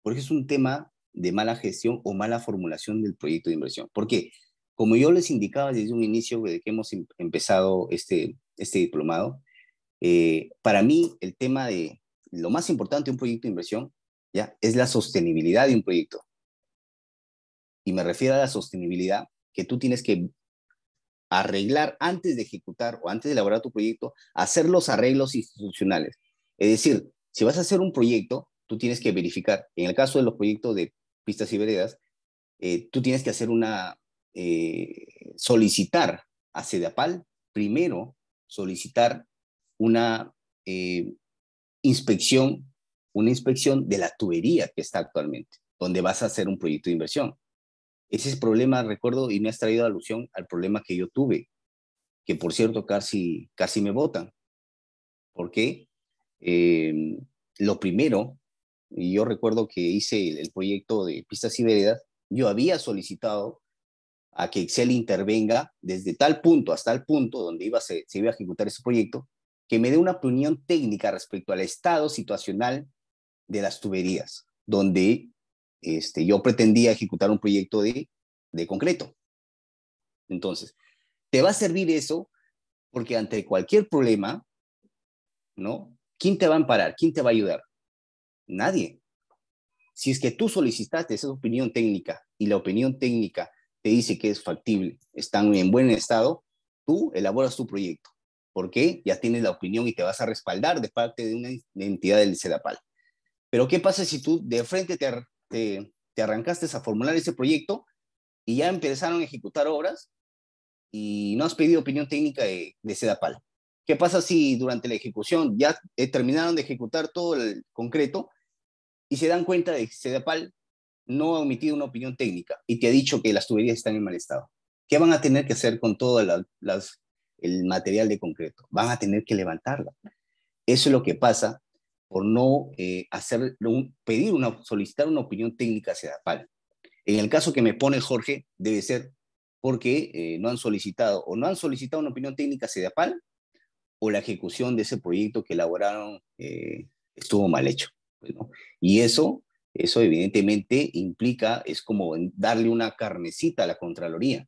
Porque es un tema de mala gestión o mala formulación del proyecto de inversión. ¿Por qué? Como yo les indicaba desde un inicio de que hemos empezado este diplomado, para mí el tema de lo más importante de un proyecto de inversión ya es la sostenibilidad de un proyecto. Y me refiero a la sostenibilidad que tú tienes que arreglar antes de ejecutar o antes de elaborar tu proyecto, hacer los arreglos institucionales. Es decir, si vas a hacer un proyecto, tú tienes que verificar, en el caso de los proyectos de pistas y veredas, tú tienes que hacer solicitar a Sedapal, primero solicitar una eh, inspección, una inspección de la tubería que está actualmente, donde vas a hacer un proyecto de inversión. Ese es el problema, recuerdo, y me has traído alusión al problema que yo tuve, que por cierto casi me votan. ¿Por qué? Eh, lo primero, y yo recuerdo que hice el proyecto de pistas y veredas, yo había solicitado a que Excel intervenga desde tal punto hasta el punto donde se iba a ejecutar ese proyecto, que me dé una opinión técnica respecto al estado situacional de las tuberías, donde yo pretendía ejecutar un proyecto de concreto. Entonces, te va a servir eso porque ante cualquier problema, ¿no? ¿Quién te va a amparar? ¿Quién te va a ayudar? Nadie. Si es que tú solicitaste esa opinión técnica y la opinión técnica te dice que es factible, están en buen estado, tú elaboras tu proyecto. ¿Por qué? Ya tienes la opinión y te vas a respaldar de parte de una entidad del CEDAPAL. Pero ¿qué pasa si tú de frente te arrancaste a formular ese proyecto y ya empezaron a ejecutar obras y no has pedido opinión técnica de CEDAPAL? ¿Qué pasa si durante la ejecución ya terminaron de ejecutar todo el concreto y se dan cuenta de que CEDAPAL no ha omitido una opinión técnica y te ha dicho que las tuberías están en mal estado. ¿Qué van a tener que hacer con todo el material de concreto? Van a tener que levantarla. Eso es lo que pasa por no solicitar una opinión técnica a Sedapal. En el caso que me pone Jorge, debe ser porque no han solicitado una opinión técnica a Sedapal, o la ejecución de ese proyecto que elaboraron estuvo mal hecho. ¿No? Y eso evidentemente implica, es como darle una carnecita a la Contraloría,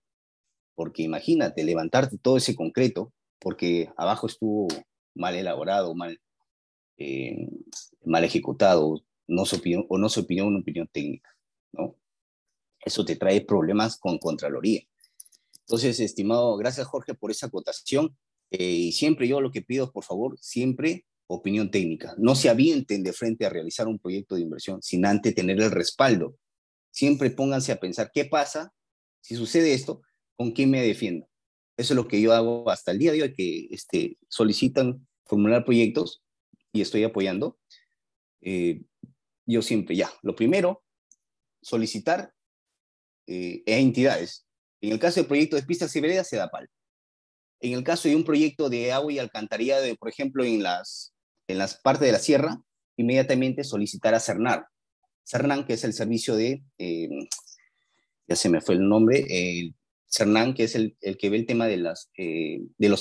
porque imagínate, levantarte todo ese concreto, porque abajo estuvo mal elaborado, eh, mal ejecutado, no se opinó una opinión técnica, ¿no? Eso te trae problemas con Contraloría. Entonces, estimado, gracias Jorge por esa acotación. Y siempre yo lo que pido, por favor, siempre opinión técnica. No se avienten de frente a realizar un proyecto de inversión sin antes tener el respaldo. Siempre pónganse a pensar, ¿qué pasa si sucede esto? ¿Con quién me defiendo? Eso es lo que yo hago hasta el día de hoy, que solicitan formular proyectos y estoy apoyando. Yo siempre, lo primero, solicitar a entidades. En el caso del proyecto de pistas y veredas, Sedapal. En el caso de un proyecto de agua y alcantarillado, por ejemplo, en las partes de la sierra, inmediatamente solicitar a Cernar. Cernan, que es el servicio ya se me fue el nombre, Cernan, que es el que ve el tema de los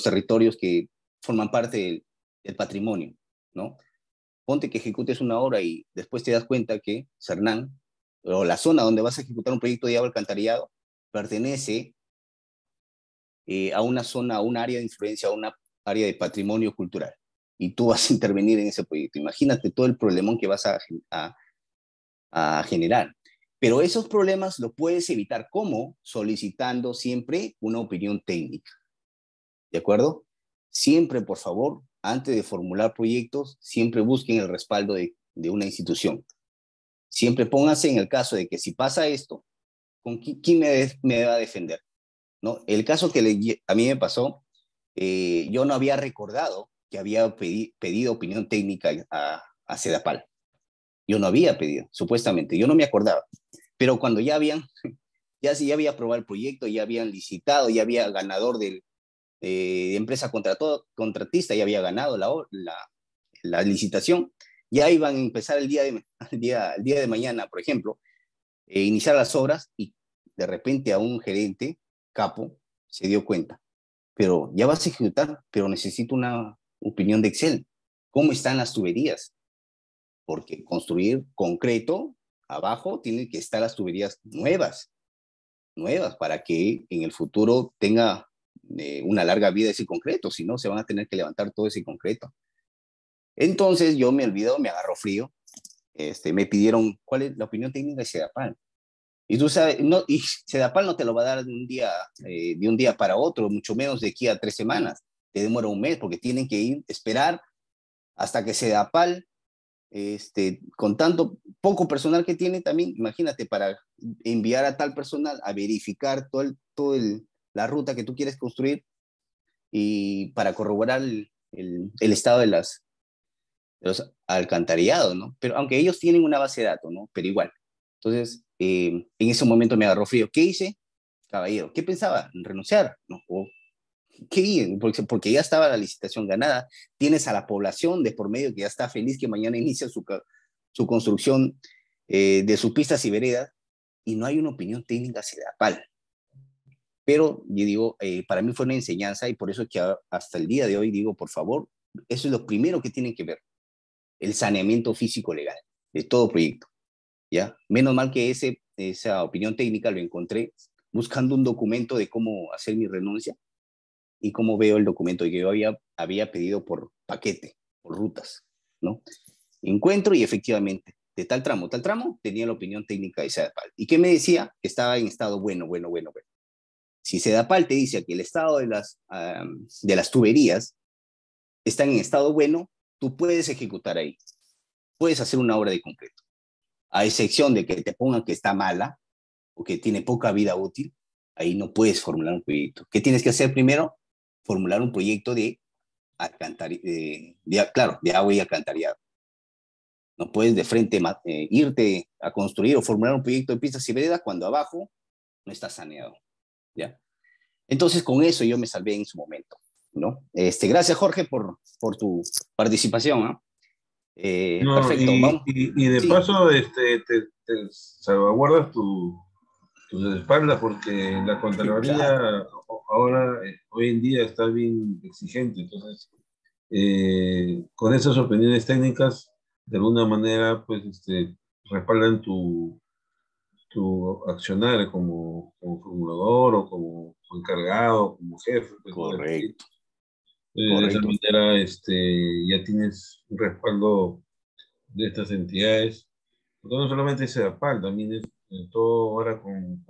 territorios que forman parte del patrimonio, ¿no? Ponte que ejecutes una obra y después te das cuenta que Cernan, o la zona donde vas a ejecutar un proyecto de agua alcantarillado, pertenece a una zona, a un área de influencia, a una área de patrimonio cultural. Y tú vas a intervenir en ese proyecto. Imagínate todo el problemón que vas a generar. Pero esos problemas los puedes evitar. ¿Cómo? Solicitando siempre una opinión técnica. ¿De acuerdo? Siempre, por favor, antes de formular proyectos, siempre busquen el respaldo de una institución. Siempre pónganse en el caso de que si pasa esto, ¿con quién me va a defender? ¿No? El caso que a mí me pasó, yo no había recordado que había pedido opinión técnica a Sedapal. Yo no había pedido, supuestamente, yo no me acordaba. Pero cuando ya había aprobado el proyecto, ya habían licitado, ya había ganador de empresa contratista, ya había ganado la licitación, ya iban a empezar el día de mañana, por ejemplo, iniciar las obras y de repente a un gerente capo se dio cuenta, pero ya vas a ejecutar, pero necesito una opinión de Excel. ¿Cómo están las tuberías? Porque construir concreto abajo tienen que estar las tuberías nuevas para que en el futuro tenga una larga vida ese concreto, si no se van a tener que levantar todo ese concreto. Entonces yo me olvido, me agarró frío, me pidieron cuál es la opinión técnica de Sedapal. Y tú sabes, no, y Sedapal no te lo va a dar de un día para otro, mucho menos de aquí a 3 semanas. Te demora un mes porque tienen que esperar hasta que Sedapal, con tanto poco personal que tiene también, imagínate, para enviar a tal personal a verificar la ruta que tú quieres construir y para corroborar el estado de los alcantarillados, ¿no? Pero aunque ellos tienen una base de datos, ¿no? Pero igual. Entonces, en ese momento me agarró frío. ¿Qué hice? Caballero, ¿qué pensaba? ¿Renunciar? No. ¿Qué? Porque ya estaba la licitación ganada. Tienes a la población de por medio que ya está feliz que mañana inicia su construcción de sus pistas y veredas y no hay una opinión técnica Sedapal. Pero yo digo, para mí fue una enseñanza y por eso es que hasta el día de hoy digo, por favor, eso es lo primero que tienen que ver, el saneamiento físico legal de todo proyecto. ¿Ya? Menos mal que esa opinión técnica lo encontré buscando un documento de cómo hacer mi renuncia y cómo veo el documento que yo había pedido por paquete, por rutas, ¿no? Encuentro y efectivamente, de tal tramo, tenía la opinión técnica de Sedapal. ¿Y qué me decía? Que estaba en estado bueno. Si Sedapal te dice que el estado de las tuberías está en estado bueno, tú puedes ejecutar ahí. Puedes hacer una obra de concreto. A excepción de que te pongan que está mala o que tiene poca vida útil, ahí no puedes formular un proyecto. ¿Qué tienes que hacer primero? Formular un proyecto de agua y alcantarillado. No puedes de frente irte a construir o formular un proyecto de pistas y veredas cuando abajo no está saneado, ¿ya? Entonces, con eso yo me salvé en su momento, ¿no? Gracias, Jorge, por tu participación, ¿no? No, Perfecto, vamos. y de Sí, paso te salvaguardas tus espaldas porque la Contraloría claro, ahora, hoy en día está bien exigente. Entonces, con esas opiniones técnicas, de alguna manera, pues, respaldan tu accionar como formulador o como encargado, como jefe, pues, ¿no? del proyecto. correcto, De esa correcto. manera, ya tienes un respaldo de estas entidades, porque no solamente es CEDAPAL, también es todo ahora con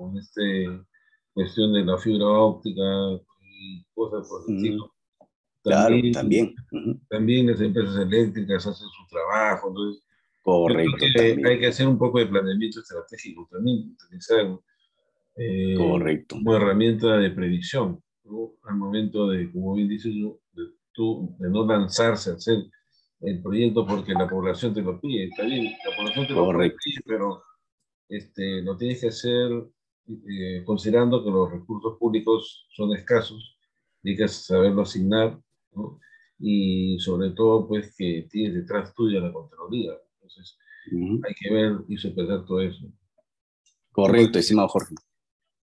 cuestión de la fibra óptica y cosas por el Mm, estilo. claro, También, también. Ujú. también las empresas eléctricas hacen su trabajo, entonces yo Correcto, creo que hay también. que hacer un poco de planeamiento estratégico también, utilizar Correcto, como herramienta de predicción, ¿no? Al momento de, como bien dices, ¿no? de no lanzarse a hacer el proyecto porque la población te lo pide. Está bien, la población te lo puede correcto. pedir, pero lo tienes que hacer considerando que los recursos públicos son escasos, tienes que saberlo asignar, ¿no? Y sobre todo, pues, que tienes detrás tuya la Contraloría. Entonces, Ujú. hay que ver y superar todo eso. ¿Qué Correcto, parece? estimado Jorge.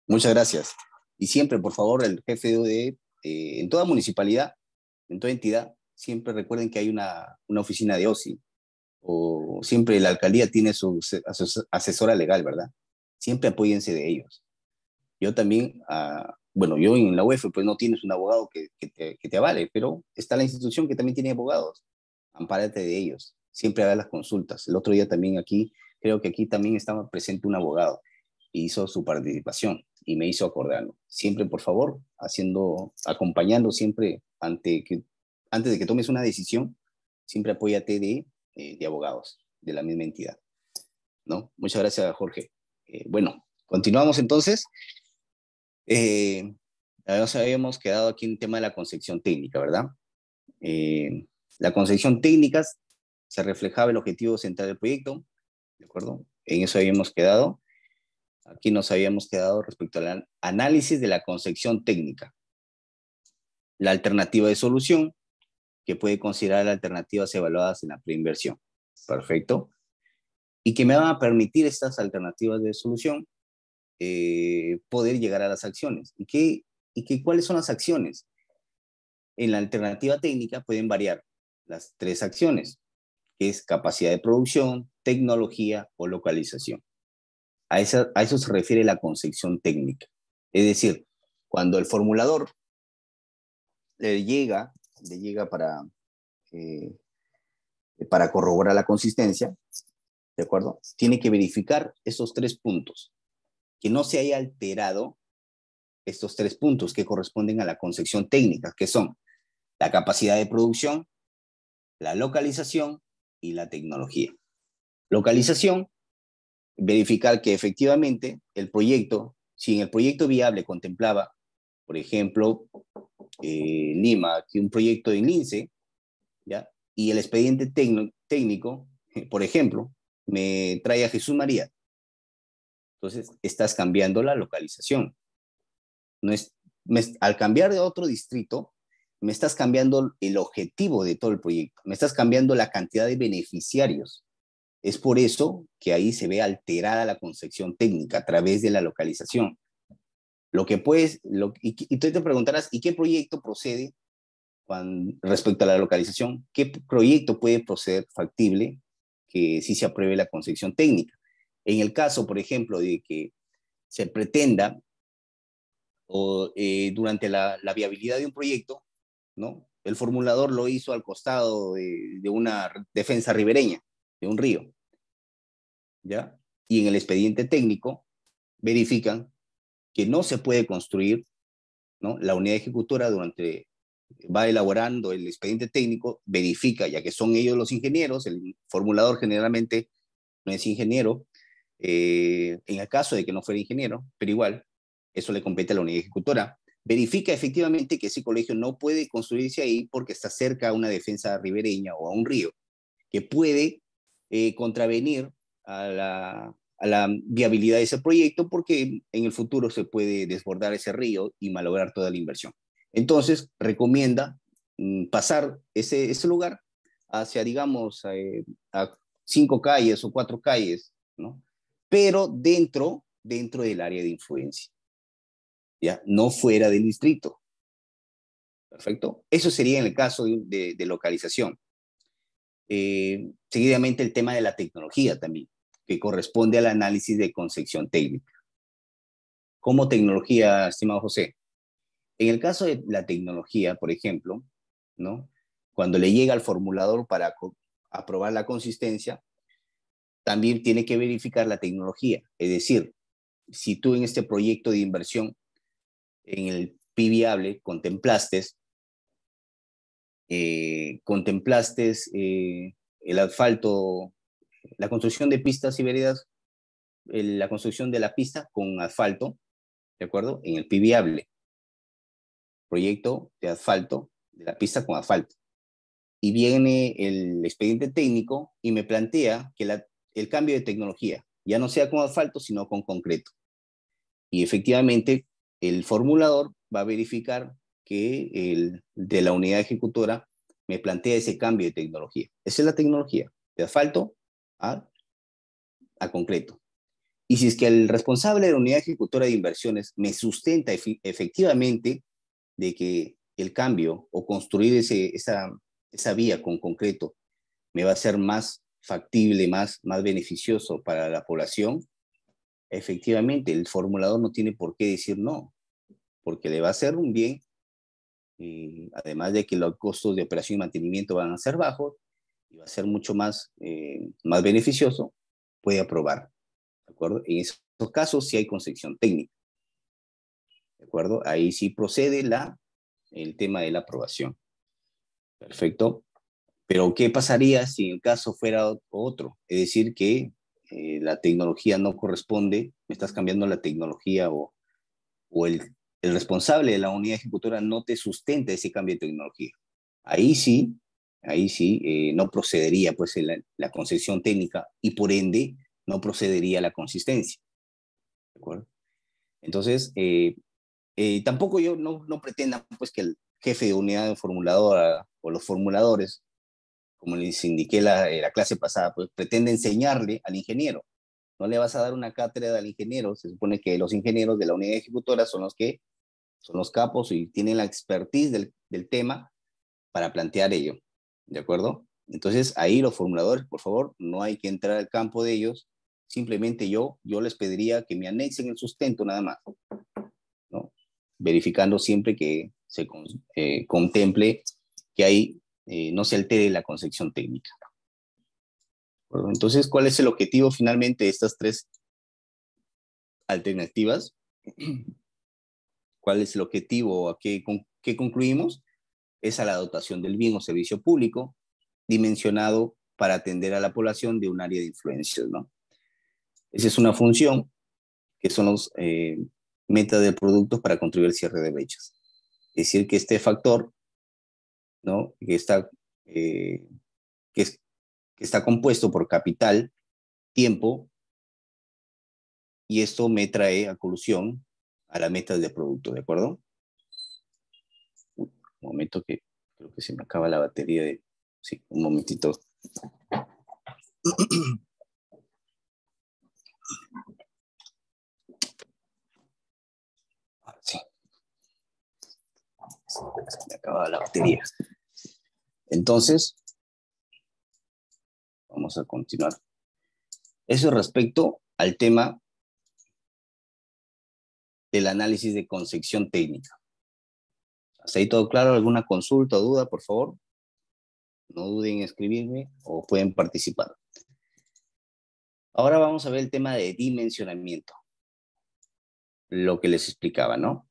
Muchas gracias. Y siempre, por favor, el jefe de ODE, en toda municipalidad, en toda entidad, siempre recuerden que hay una oficina de OSI, o siempre la alcaldía tiene su asesora legal, ¿verdad? Siempre apóyense de ellos. Yo también, bueno, yo en la UEF pues no tienes un abogado que te avale, pero está la institución que también tiene abogados. Ampárate de ellos. Siempre haga las consultas. El otro día también aquí, creo que aquí también estaba presente un abogado y hizo su participación y me hizo acordarlo. Siempre, por favor, acompañando siempre antes de que tomes una decisión, siempre apóyate de abogados de la misma entidad, ¿no? Muchas gracias, Jorge. Bueno, continuamos entonces. Eh, Nos habíamos quedado aquí en el tema de la concepción técnica, ¿verdad? La concepción técnica se reflejaba el objetivo central del proyecto, ¿de acuerdo? En eso habíamos quedado. Aquí nos habíamos quedado respecto al análisis de la concepción técnica, la alternativa de solución, que puede considerar alternativas evaluadas en la preinversión. Perfecto. Y que me van a permitir estas alternativas de solución poder llegar a las acciones. ¿Cuáles son las acciones? En la alternativa técnica pueden variar las tres acciones, que es capacidad de producción, tecnología o localización. A eso se refiere la concepción técnica. Es decir, cuando el formulador le llega eh, para corroborar la consistencia, ¿de acuerdo? Tiene que verificar esos tres puntos, que no se haya alterado estos tres puntos que corresponden a la concepción técnica, que son la capacidad de producción, la localización y la tecnología. Localización, verificar que efectivamente el proyecto, si en el proyecto viable contemplaba, por ejemplo, Lima, que un proyecto en Lince, ¿ya? Y el expediente técnico, por ejemplo, me trae a Jesús María. Entonces, estás cambiando la localización. No es, al cambiar de otro distrito, me estás cambiando el objetivo de todo el proyecto, me estás cambiando la cantidad de beneficiarios. Es por eso que ahí se ve alterada la concepción técnica a través de la localización. Lo que puedes, y tú te preguntarás, ¿y qué proyecto procede respecto a la localización? ¿Qué proyecto puede proceder factible que sí se apruebe la concepción técnica? En el caso, por ejemplo, de que se pretenda durante la viabilidad de un proyecto, ¿no? El formulador lo hizo al costado de una defensa ribereña, de un río, ¿ya? Y en el expediente técnico verifican que no se puede construir, ¿no? La unidad ejecutora va elaborando el expediente técnico, verifica, ya que son ellos los ingenieros, el formulador generalmente no es ingeniero, en el caso de que no fuera ingeniero, pero igual, eso le compete a la unidad ejecutora, verifica efectivamente que ese colegio no puede construirse ahí porque está cerca a una defensa ribereña o a un río, que puede contravenir a la viabilidad de ese proyecto, porque en el futuro se puede desbordar ese río y malograr toda la inversión. Entonces, recomienda pasar ese lugar hacia, digamos, a 5 calles o 4 calles, ¿no? Pero dentro del área de influencia, ¿ya? No fuera del distrito. Perfecto. Eso sería en el caso de localización. Seguidamente el tema de la tecnología también, que corresponde al análisis de concepción técnica. ¿Cómo tecnología, estimado José? En el caso de la tecnología, por ejemplo, ¿no? Cuando le llega al formulador para aprobar la consistencia, también tiene que verificar la tecnología. Es decir, si tú en este proyecto de inversión, en el PI viable, contemplaste el asfalto, la construcción de pistas y veredas, la construcción de la pista con asfalto, ¿de acuerdo? En el PI viable, proyecto de asfalto, de la pista con asfalto. Y viene el expediente técnico y me plantea que el cambio de tecnología ya no sea con asfalto, sino con concreto. Y efectivamente, el formulador va a verificar que de la unidad ejecutora me plantea ese cambio de tecnología. Esa es la tecnología, de asfalto a concreto. Y si es que el responsable de la unidad ejecutora de inversiones me sustenta efectivamente de que el cambio o construir esa vía con concreto me va a ser más factible, más beneficioso para la población, efectivamente el formulador no tiene por qué decir no, porque le va a hacer un bien, además de que los costos de operación y mantenimiento van a ser bajos y va a ser mucho más beneficioso, puede aprobar. ¿De acuerdo? En esos casos sí hay concepción técnica. ¿De acuerdo? Ahí sí procede el tema de la aprobación. Perfecto. Pero ¿qué pasaría si el caso fuera otro? Es decir, que la tecnología no corresponde, me estás cambiando la tecnología o el responsable de la unidad ejecutora no te sustenta ese cambio de tecnología. Ahí sí, no procedería pues la concesión técnica y por ende no procedería la consistencia. ¿De acuerdo? Entonces, tampoco yo no pretenda pues que el jefe de unidad formuladora o los formuladores, como les indiqué la clase pasada, pues pretende enseñarle al ingeniero. No le vas a dar una cátedra al ingeniero, se supone que los ingenieros de la unidad ejecutora son los capos y tienen la expertise del tema para plantear ello, ¿de acuerdo? Entonces ahí los formuladores, por favor, no hay que entrar al campo de ellos, simplemente yo les pediría que me anexen el sustento nada más, ¿no? Verificando siempre que se contemple que ahí no se altere la concepción técnica. Entonces, ¿cuál es el objetivo finalmente de estas 3 alternativas? ¿Cuál es el objetivo? ¿A qué concluimos? Es a la dotación del bien o servicio público dimensionado para atender a la población de un área de influencias, ¿no? Esa es una función que son los metas del producto para contribuir al cierre de brechas. Es decir, que este factor, ¿no? que está compuesto por capital, tiempo, y esto me trae a colusión a las metas de producto, ¿de acuerdo? Un momento que creo que se me acaba la batería de... Sí, un momentito. Sí. Se me acaba la batería. Entonces, vamos a continuar. Eso respecto al tema del análisis de concepción técnica. ¿Hasta ahí todo claro? ¿Alguna consulta o duda, por favor? No duden en escribirme o pueden participar. Ahora vamos a ver el tema de dimensionamiento. Lo que les explicaba, ¿no?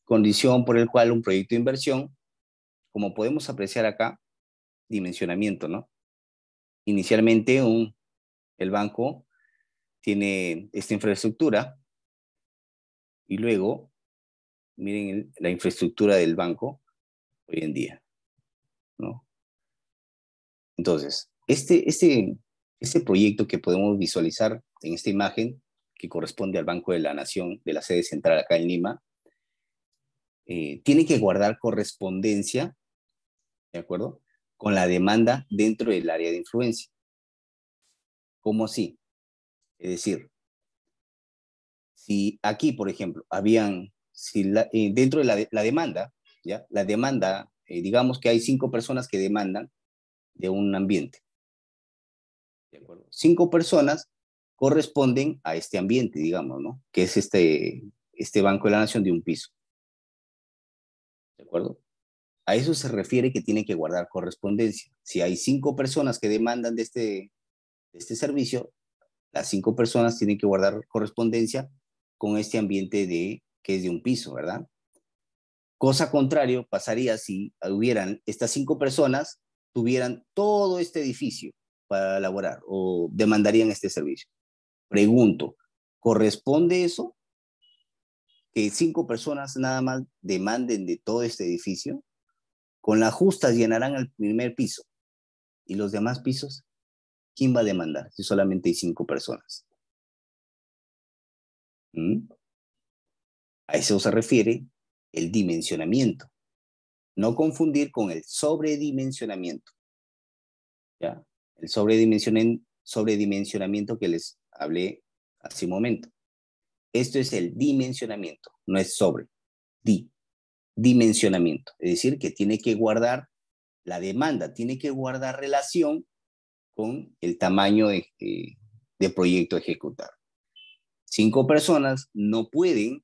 Condición por el cual un proyecto de inversión, como podemos apreciar acá, dimensionamiento, ¿no? Inicialmente el banco tiene esta infraestructura y luego, miren la infraestructura del banco hoy en día, ¿no? Entonces, este Este proyecto que podemos visualizar en esta imagen, que corresponde al Banco de la Nación, de la sede central acá en Lima, tiene que guardar correspondencia, ¿de acuerdo?, con la demanda dentro del área de influencia. ¿Cómo así? Es decir, si aquí, por ejemplo, dentro de la demanda, ¿ya? La demanda, digamos que hay 5 personas que demandan de un ambiente, ¿de acuerdo? 5 personas corresponden a este ambiente, digamos, ¿no? Que es este Banco de la Nación de un piso, ¿de acuerdo? A eso se refiere que tiene que guardar correspondencia. Si hay 5 personas que demandan de este servicio, las 5 personas tienen que guardar correspondencia con este ambiente que es de un piso, ¿verdad? Cosa contrario pasaría si hubieran estas 5 personas, tuvieran todo este edificio para elaborar o demandarían este servicio. Pregunto, ¿corresponde eso? Que 5 personas nada más demanden de todo este edificio. Con las justas llenarán el primer piso. ¿Y los demás pisos? ¿Quién va a demandar si solamente hay 5 personas? ¿Mm? A eso se refiere el dimensionamiento. No confundir con el sobredimensionamiento. ¿Ya? El sobredimensionamiento que les hablé hace un momento. Esto es el dimensionamiento, no es sobre. Dimensionamiento. Es decir, que tiene que guardar la demanda, tiene que guardar relación con el tamaño de proyecto a ejecutar. 5 personas no pueden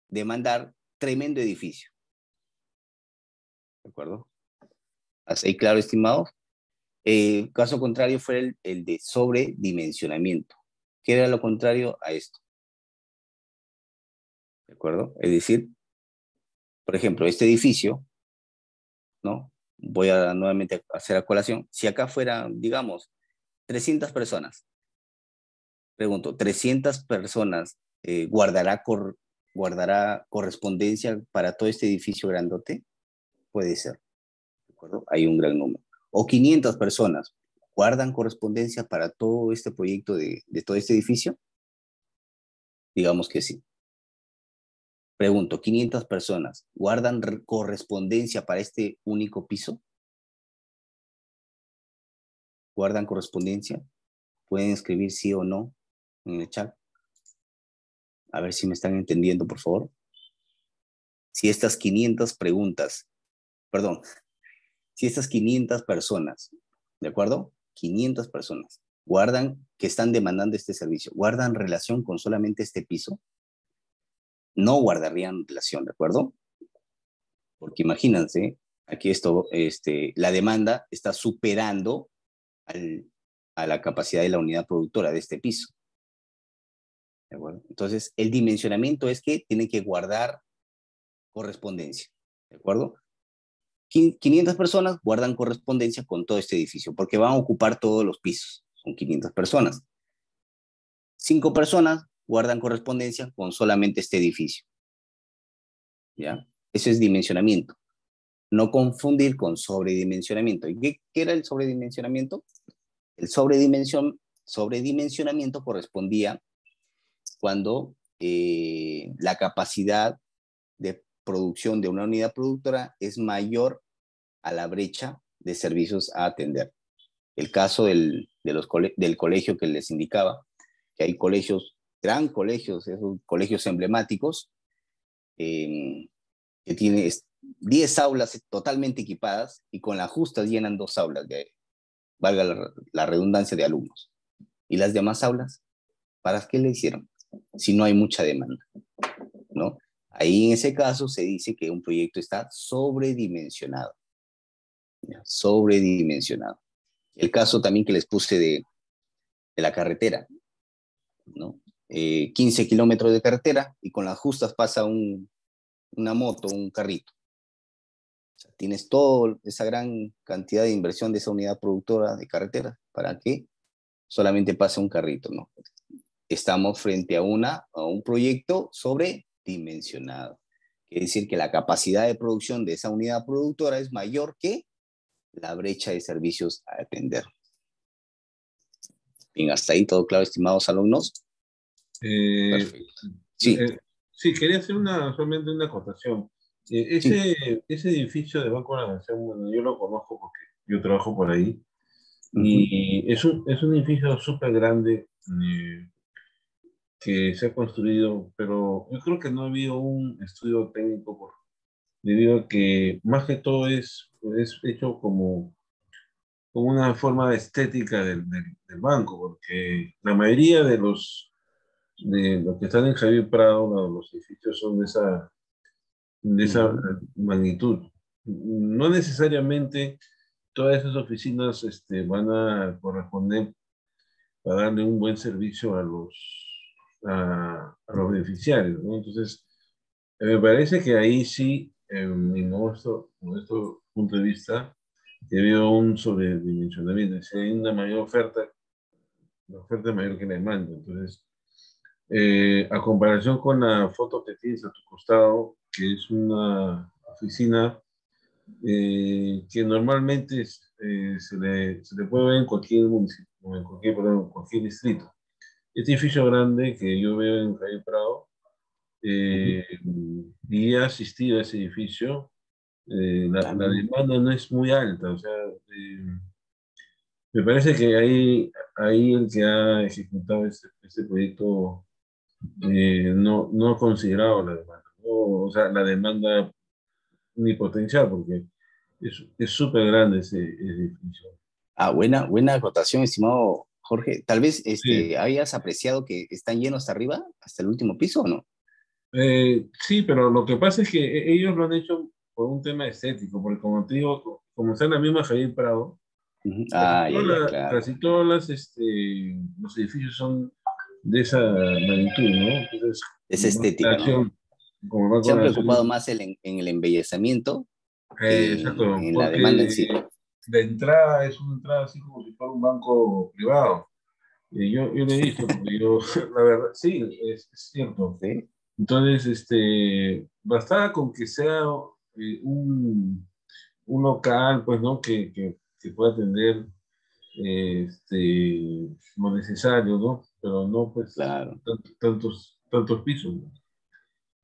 demandar tremendo edificio. ¿De acuerdo? ¿Hasta ahí claro, estimados? Caso contrario fue el de sobredimensionamiento. ¿Qué era lo contrario a esto? ¿De acuerdo? Es decir, por ejemplo, este edificio, ¿no? Voy a nuevamente hacer a colación. Si acá fuera, digamos, 300 personas, pregunto, ¿300 personas guardará correspondencia para todo este edificio grandote? Puede ser, ¿de acuerdo? Hay un gran número. O 500 personas, ¿guardan correspondencia para todo este proyecto de todo este edificio? Digamos que sí. Pregunto, ¿500 personas guardan correspondencia para este único piso? ¿Guardan correspondencia? Pueden escribir sí o no en el chat. A ver si me están entendiendo, por favor. Si estas 500 preguntas, perdón, si estas 500 personas, ¿de acuerdo? 500 personas que están demandando este servicio, ¿guardan relación con solamente este piso? No guardarían relación, ¿de acuerdo? Porque imagínense, aquí la demanda está superando a la capacidad de la unidad productora de este piso. ¿De acuerdo? Entonces, el dimensionamiento es que tiene que guardar correspondencia. ¿De acuerdo? 500 personas guardan correspondencia con todo este edificio, porque van a ocupar todos los pisos. Son 500 personas. 5 personas guardan correspondencia con solamente este edificio. ¿Ya? Eso es dimensionamiento. No confundir con sobredimensionamiento. ¿Y qué era el sobredimensionamiento? El sobredimensionamiento correspondía cuando la capacidad de producción de una unidad productora es mayor a la brecha de servicios a atender. El caso del colegio que les indicaba, que hay colegios, gran colegios, esos colegios emblemáticos, que tiene 10 aulas totalmente equipadas y con las justas llenan 2 aulas, valga la redundancia, de alumnos. ¿Y las demás aulas? ¿Para qué le hicieron? Si no hay mucha demanda, ¿no? Ahí en ese caso se dice que un proyecto está sobredimensionado. Sobredimensionado. El caso también que les puse de la carretera, ¿no? 15 kilómetros de carretera y con las justas pasa una moto, un carrito. O sea, tienes toda esa gran cantidad de inversión de esa unidad productora de carretera para que solamente pase un carrito, ¿no? Estamos frente a un proyecto sobredimensionado. Quiere decir que la capacidad de producción de esa unidad productora es mayor que la brecha de servicios a atender. Bien, hasta ahí todo claro, estimados alumnos. Eh, Perfecto. Sí, sí, quería hacer solamente una acotación. sí. Ese edificio de Banco de la Nación, bueno, yo lo conozco porque yo trabajo por ahí, Ujú. y es un edificio súper grande que se ha construido, pero yo creo que no ha habido un estudio técnico debido a que más que todo es hecho como una forma estética del banco, porque la mayoría de los que están en Javier Prado, los edificios son de esa Ujú. magnitud. No necesariamente todas esas oficinas van a corresponder para darle un buen servicio a los beneficiarios, ¿no? Entonces, me parece que ahí sí, en nuestro punto de vista, que veo un sobredimensionamiento. Si hay una mayor oferta, la oferta es mayor que la demanda. Entonces, a comparación con la foto que tienes a tu costado, que es una oficina que normalmente se le puede ver en cualquier municipio, o en cualquier, perdón, en cualquier distrito. Este edificio grande que yo veo en Calle Prado, Ujú. eh, y he asistido a ese edificio, Ah, la bien. demanda no es muy alta, o sea, me parece que ahí el que ha ejecutado este proyecto no ha considerado la demanda, ¿no? O sea, la demanda ni potencial, porque es súper grande ese edificio. Ah, buena acotación, estimado Jorge. Tal vez Sí, hayas apreciado que están llenos hasta arriba, hasta el último piso, ¿o no? sí, pero lo que pasa es que ellos lo han hecho por un tema estético, porque como te digo, como está en la misma Javier Prado, Ujú. Ah, ya, ya, claro. casi todos los edificios son de esa magnitud, ¿no? Entonces, Es estética, ¿no? Como Banco Se de han la preocupado Nación, más en el embellecimiento que exacto, en la demanda en porque sí. la entrada es una entrada así como si fuera un banco privado. Yo lo he visto, porque yo, la verdad, sí, es cierto. ¿Sí? Entonces, bastaba con que sea un local, pues, ¿no? Que pueda atender lo necesario, ¿no? Pero no, pues, Claro, tantos pisos, ¿no?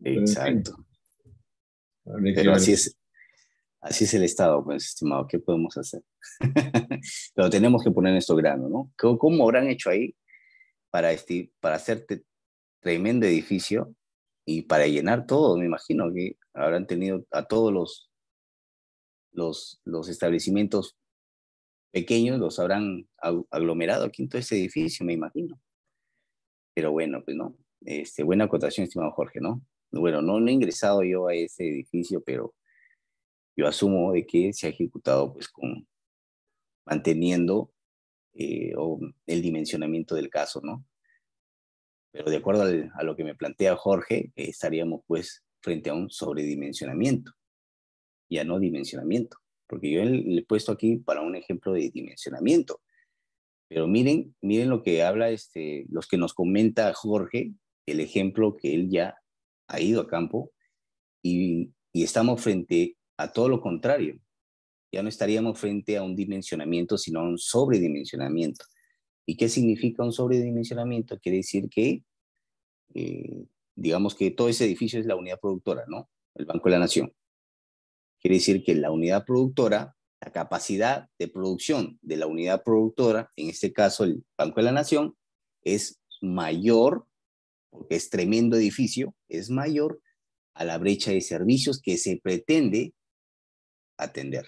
Pero en fin, exacto. habría que Pero ver. así es el Estado, pues, estimado, ¿qué podemos hacer? Pero tenemos que poner nuestro grano, ¿no? ¿Cómo habrán hecho ahí para hacer tremendo edificio y para llenar todo? Me imagino que habrán tenido a todos los establecimientos pequeños, los habrán aglomerado aquí en todo ese edificio, me imagino. Pero bueno, pues no. Buena acotación, estimado Jorge, ¿no? Bueno, no he ingresado yo a ese edificio, pero yo asumo de que se ha ejecutado pues manteniendo el dimensionamiento del caso, ¿no? Pero de acuerdo a lo que me plantea Jorge, estaríamos pues frente a un sobredimensionamiento, ya no dimensionamiento, porque yo le he puesto aquí para un ejemplo de dimensionamiento, pero miren lo que habla los que nos comenta Jorge, el ejemplo que él ya ha ido a campo y estamos frente a todo lo contrario. Ya no estaríamos frente a un dimensionamiento, sino a un sobredimensionamiento. ¿Y qué significa un sobredimensionamiento? Quiere decir que, eh, digamos que todo ese edificio es la unidad productora, ¿no? El Banco de la Nación. Quiere decir que la unidad productora, la capacidad de producción de la unidad productora, en este caso el Banco de la Nación, es mayor, porque es tremendo edificio, es mayor a la brecha de servicios que se pretende atender,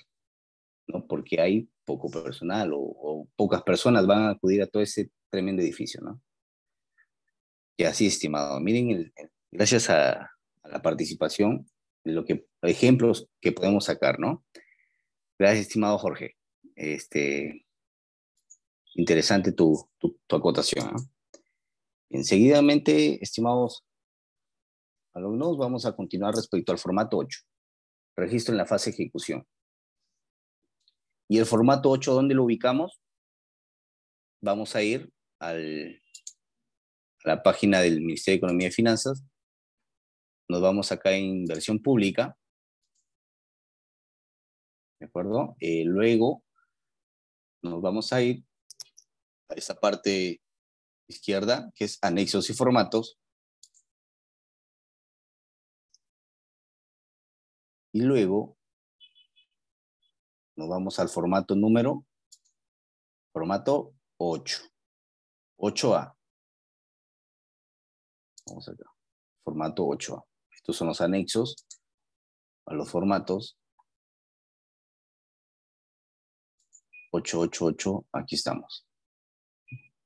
¿no? Porque hay poco personal o pocas personas van a acudir a todo ese tremendo edificio, ¿no? Y así, estimado, miren, gracias a la participación, ejemplos que podemos sacar, ¿no? Gracias, estimado Jorge. Interesante tu acotación, ¿no? Enseguidamente, estimados alumnos, vamos a continuar respecto al formato 8, registro en la fase de ejecución. Y el formato 8, ¿dónde lo ubicamos? Vamos a ir a la página del Ministerio de Economía y Finanzas, nos vamos acá en inversión pública, ¿de acuerdo? Luego nos vamos a ir a esa parte izquierda, que es anexos y formatos. Y luego nos vamos al formato número, formato 8, 8A. Vamos acá, formato 8A. Estos son los anexos a los formatos. 888, aquí estamos.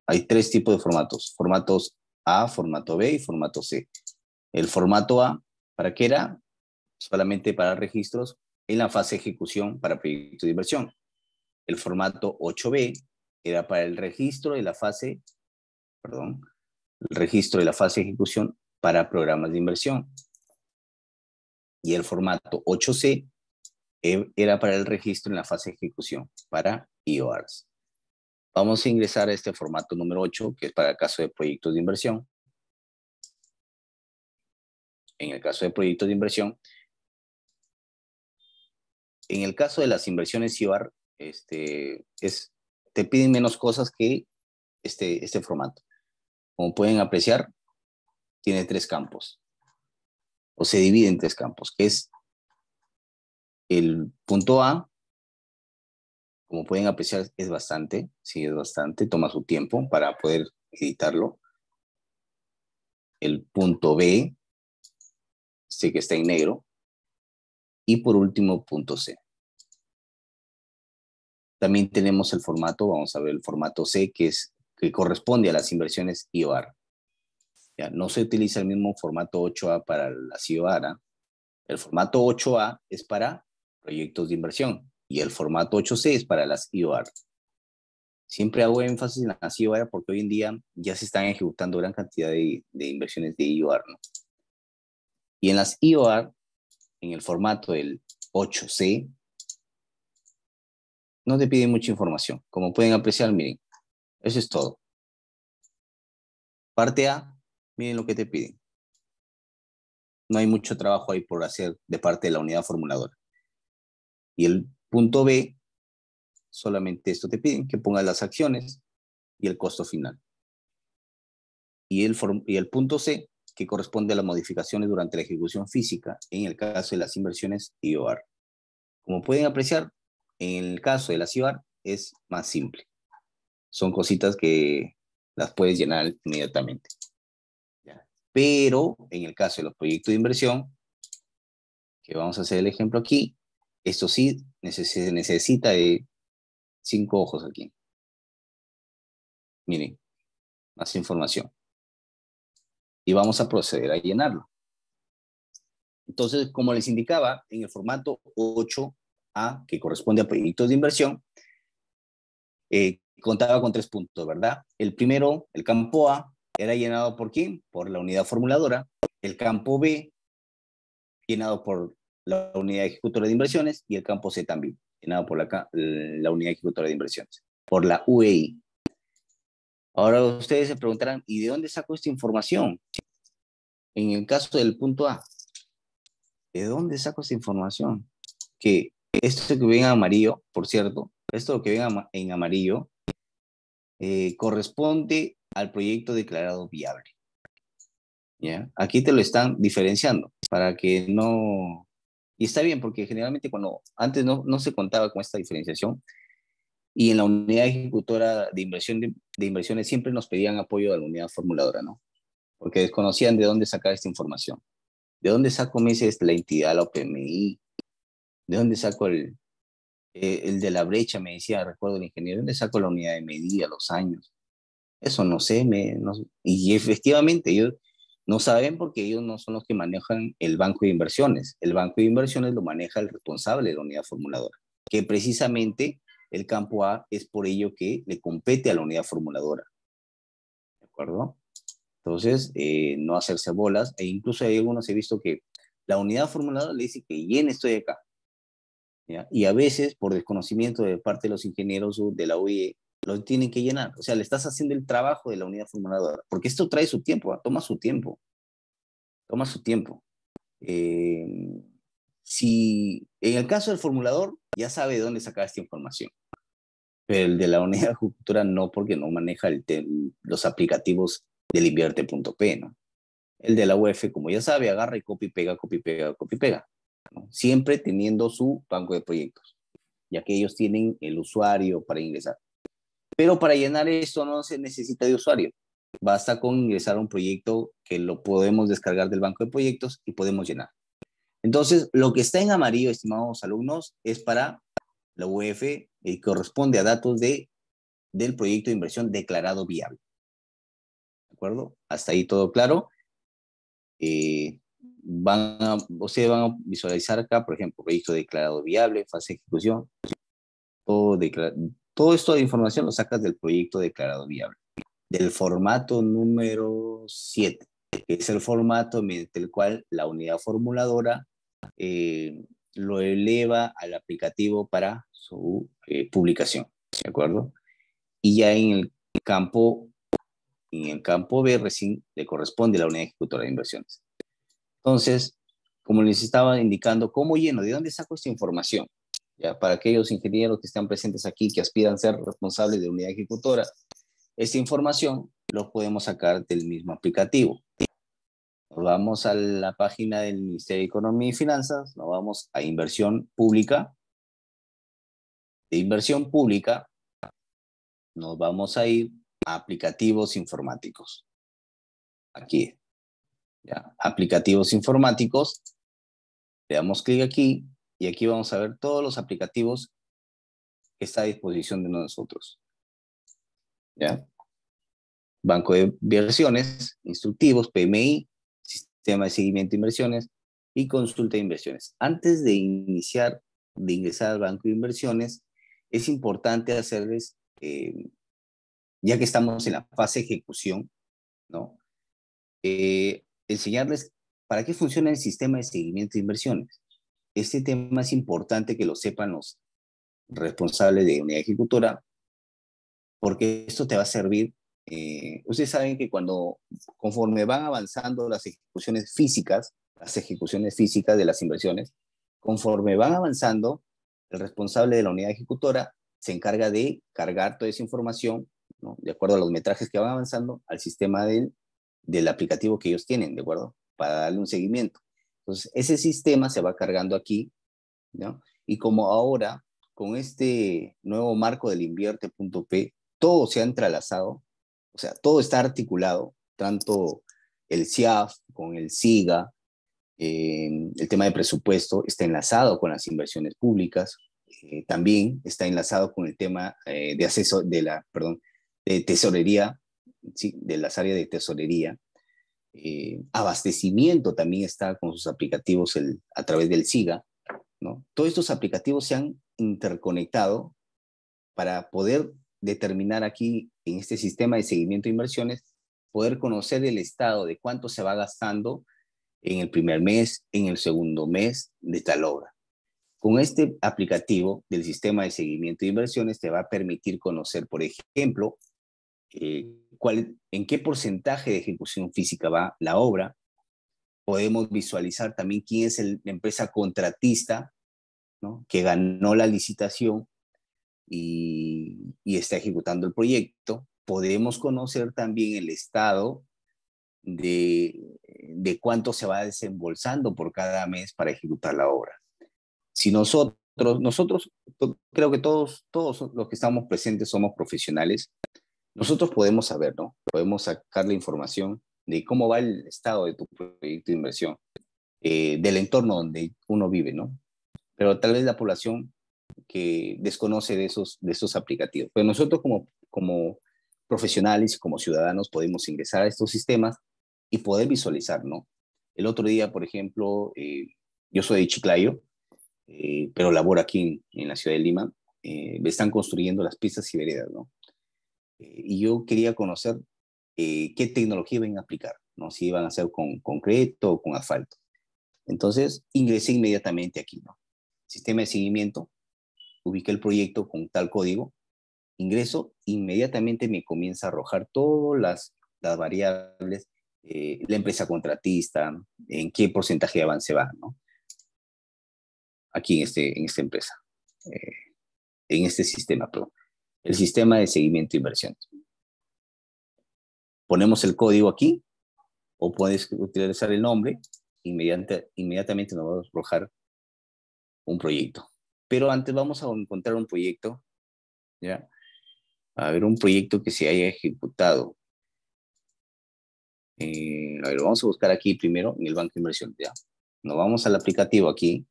Hay tres tipos de formatos. Formatos A, formato B y formato C. El formato A, ¿para qué era? Solamente para registros en la fase de ejecución para proyectos de inversión. El formato 8B era para el registro de la fase, perdón, el registro de la fase de ejecución para programas de inversión. Y el formato 8C era para el registro en la fase de ejecución para IORs. Vamos a ingresar a este formato número 8, que es para el caso de proyectos de inversión. En el caso de proyectos de inversión, en el caso de las inversiones IOR, te piden menos cosas que este formato. Como pueden apreciar, tiene tres campos, o se divide en tres campos, que es el punto A. Como pueden apreciar, es bastante, sí, es bastante, toma su tiempo para poder editarlo. El punto B, que está en negro. Y por último, punto C. También tenemos el formato, vamos a ver el formato C, que corresponde a las inversiones IOR. Ya, no se utiliza el mismo formato 8A para las IOR. ¿eh? El formato 8A es para proyectos de inversión y el formato 8C es para las IOR. Siempre hago énfasis en las IOR porque hoy en día ya se están ejecutando gran cantidad de inversiones de IOR, ¿no? Y en las IOR, en el formato del 8C, no te piden mucha información. Como pueden apreciar, miren, eso es todo. Parte A, miren lo que te piden. No hay mucho trabajo ahí por hacer de parte de la unidad formuladora. Y el punto B, solamente esto te piden, que pongas las acciones y el costo final. Y el punto C, que corresponde a las modificaciones durante la ejecución física en el caso de las inversiones IOR. Como pueden apreciar, en el caso de las IOR es más simple. Son cositas que las puedes llenar inmediatamente. Pero en el caso de los proyectos de inversión, que vamos a hacer el ejemplo aquí, esto sí se necesita de 5 ojos aquí. Miren, más información. Y vamos a proceder a llenarlo. Entonces, como les indicaba, en el formato 8A, que corresponde a proyectos de inversión, contaba con 3 puntos, ¿verdad? El primero, el campo A, era llenado por ¿quién? Por la unidad formuladora. El campo B, llenado por la unidad ejecutora de inversiones. Y el campo C también, llenado por la unidad ejecutora de inversiones, por la UEI. Ahora ustedes se preguntarán, ¿y de dónde saco esta información? En el caso del punto A, ¿de dónde saco esta información? Que esto que ven en amarillo, por cierto, esto que ven en amarillo, corresponde al proyecto declarado viable. ¿Ya? Aquí te lo están diferenciando para que no... Y está bien, porque generalmente antes no se contaba con esta diferenciación, y en la unidad ejecutora de inversiones siempre nos pedían apoyo de la unidad formuladora, ¿no? Porque desconocían de dónde sacar esta información. ¿De dónde saco, me dice, la entidad, la OPMI? ¿De dónde saco el de la brecha? Me decía, recuerdo el ingeniero, ¿de dónde saco la unidad de medida, los años? Eso no sé, y efectivamente ellos no saben porque ellos no son los que manejan el banco de inversiones. El banco de inversiones lo maneja el responsable de la unidad formuladora, que precisamente el campo A es por ello que le compete a la unidad formuladora. ¿De acuerdo? Entonces, no hacerse bolas, e incluso hay algunos he visto que la unidad formuladora le dice que llene esto de acá, ¿ya? Y a veces, por desconocimiento de parte de los ingenieros de la UIE, lo tienen que llenar. O sea, le estás haciendo el trabajo de la unidad formuladora, porque esto trae su tiempo, ¿eh? Toma su tiempo, toma su tiempo. Eh, si en el caso del formulador, ya sabe de dónde sacar esta información. pero el de la unidad ejecutora no, porque no maneja los aplicativos del invierte.p, ¿no? El de la UEF, como ya sabe, agarra y copia y pega, copia y pega, copia y pega, ¿no? Siempre teniendo su banco de proyectos, ya que ellos tienen el usuario para ingresar. Pero para llenar esto no se necesita de usuario. Basta con ingresar a un proyecto que lo podemos descargar del banco de proyectos y podemos llenar. Entonces, lo que está en amarillo, estimados alumnos, es para la UEF y corresponde a datos del proyecto de inversión declarado viable. ¿De acuerdo? Hasta ahí todo claro. Ustedes van a visualizar acá, por ejemplo, proyecto declarado viable, fase de ejecución. Todo esto de información lo sacas del proyecto declarado viable, del formato número 7, que es el formato mediante el cual la unidad formuladora lo eleva al aplicativo para su publicación, ¿de acuerdo? Y ya campo, en el campo B recién le corresponde la unidad ejecutora de inversiones. Entonces, como les estaba indicando, ¿cómo lleno? ¿De dónde saco esta información? Ya, para aquellos ingenieros que están presentes aquí, que aspiran a ser responsables de unidad ejecutora, esta información lo podemos sacar del mismo aplicativo. Nos vamos a la página del Ministerio de Economía y Finanzas, nos vamos a inversión pública. De inversión pública, nos vamos a ir a aplicativos informáticos. Aquí, ya, aplicativos informáticos. Le damos clic aquí y aquí vamos a ver todos los aplicativos que está a disposición de nosotros. ¿Ya? Banco de inversiones, instructivos, PMI, sistema de seguimiento de inversiones y consulta de inversiones. Antes de ingresar al banco de inversiones, es importante hacerles, ya que estamos en la fase de ejecución, ¿no? Enseñarles para qué funciona el sistema de seguimiento de inversiones. Este tema es importante que lo sepan los responsables de unidad ejecutora, porque esto te va a servir. Ustedes saben que conforme van avanzando las ejecuciones físicas de las inversiones, conforme van avanzando, el responsable de la unidad ejecutora se encarga de cargar toda esa información, ¿no? De acuerdo a los metrajes que van avanzando, al sistema del aplicativo que ellos tienen, ¿de acuerdo? Para darle un seguimiento. Entonces, ese sistema se va cargando aquí, ¿no? Y como ahora, con este nuevo marco del invierte.p, todo se ha entrelazado, o sea, todo está articulado, tanto el CIAF con el SIGA, el tema de presupuesto está enlazado con las inversiones públicas, también está enlazado con el tema de tesorería, ¿sí? De las áreas de tesorería. Abastecimiento también está con sus aplicativos a través del SIGA, ¿no? Todos estos aplicativos se han interconectado para poder determinar aquí en este sistema de seguimiento de inversiones, poder conocer el estado de cuánto se va gastando en el primer mes, en el segundo mes de tal obra. Con este aplicativo del sistema de seguimiento de inversiones te va a permitir conocer, por ejemplo, en qué porcentaje de ejecución física va la obra. Podemos visualizar también quién es la empresa contratista, ¿no? Que ganó la licitación y está ejecutando el proyecto. Podemos conocer también el estado de cuánto se va desembolsando por cada mes para ejecutar la obra. Si nosotros creo que todos los que estamos presentes somos profesionales, nosotros podemos saber, ¿no? Podemos sacar la información de cómo va el estado de tu proyecto de inversión, del entorno donde uno vive, ¿no? Pero tal vez la población que desconoce de esos aplicativos. Pero nosotros como profesionales y como ciudadanos podemos ingresar a estos sistemas y poder visualizar, ¿no? El otro día, por ejemplo, yo soy de Chiclayo, pero laboro aquí en la ciudad de Lima. Me están construyendo las pistas y veredas, ¿no? Y yo quería conocer qué tecnología iban a aplicar, ¿no? Si iban a hacer con concreto o con asfalto. Entonces, ingresé inmediatamente aquí, ¿no? Sistema de seguimiento, ubiqué el proyecto con tal código, ingreso, inmediatamente me comienza a arrojar todas las variables, la empresa contratista, en qué porcentaje de avance va, ¿no? Aquí en esta empresa, en este sistema, perdón. el sistema de seguimiento de inversiones. Ponemos el código aquí, o puedes utilizar el nombre, inmediatamente nos va a arrojar un proyecto. Pero antes vamos a encontrar un proyecto, ¿ya? A ver, un proyecto que se haya ejecutado. A ver, vamos a buscar aquí primero en el banco de inversiones, ¿ya? Nos vamos al aplicativo aquí,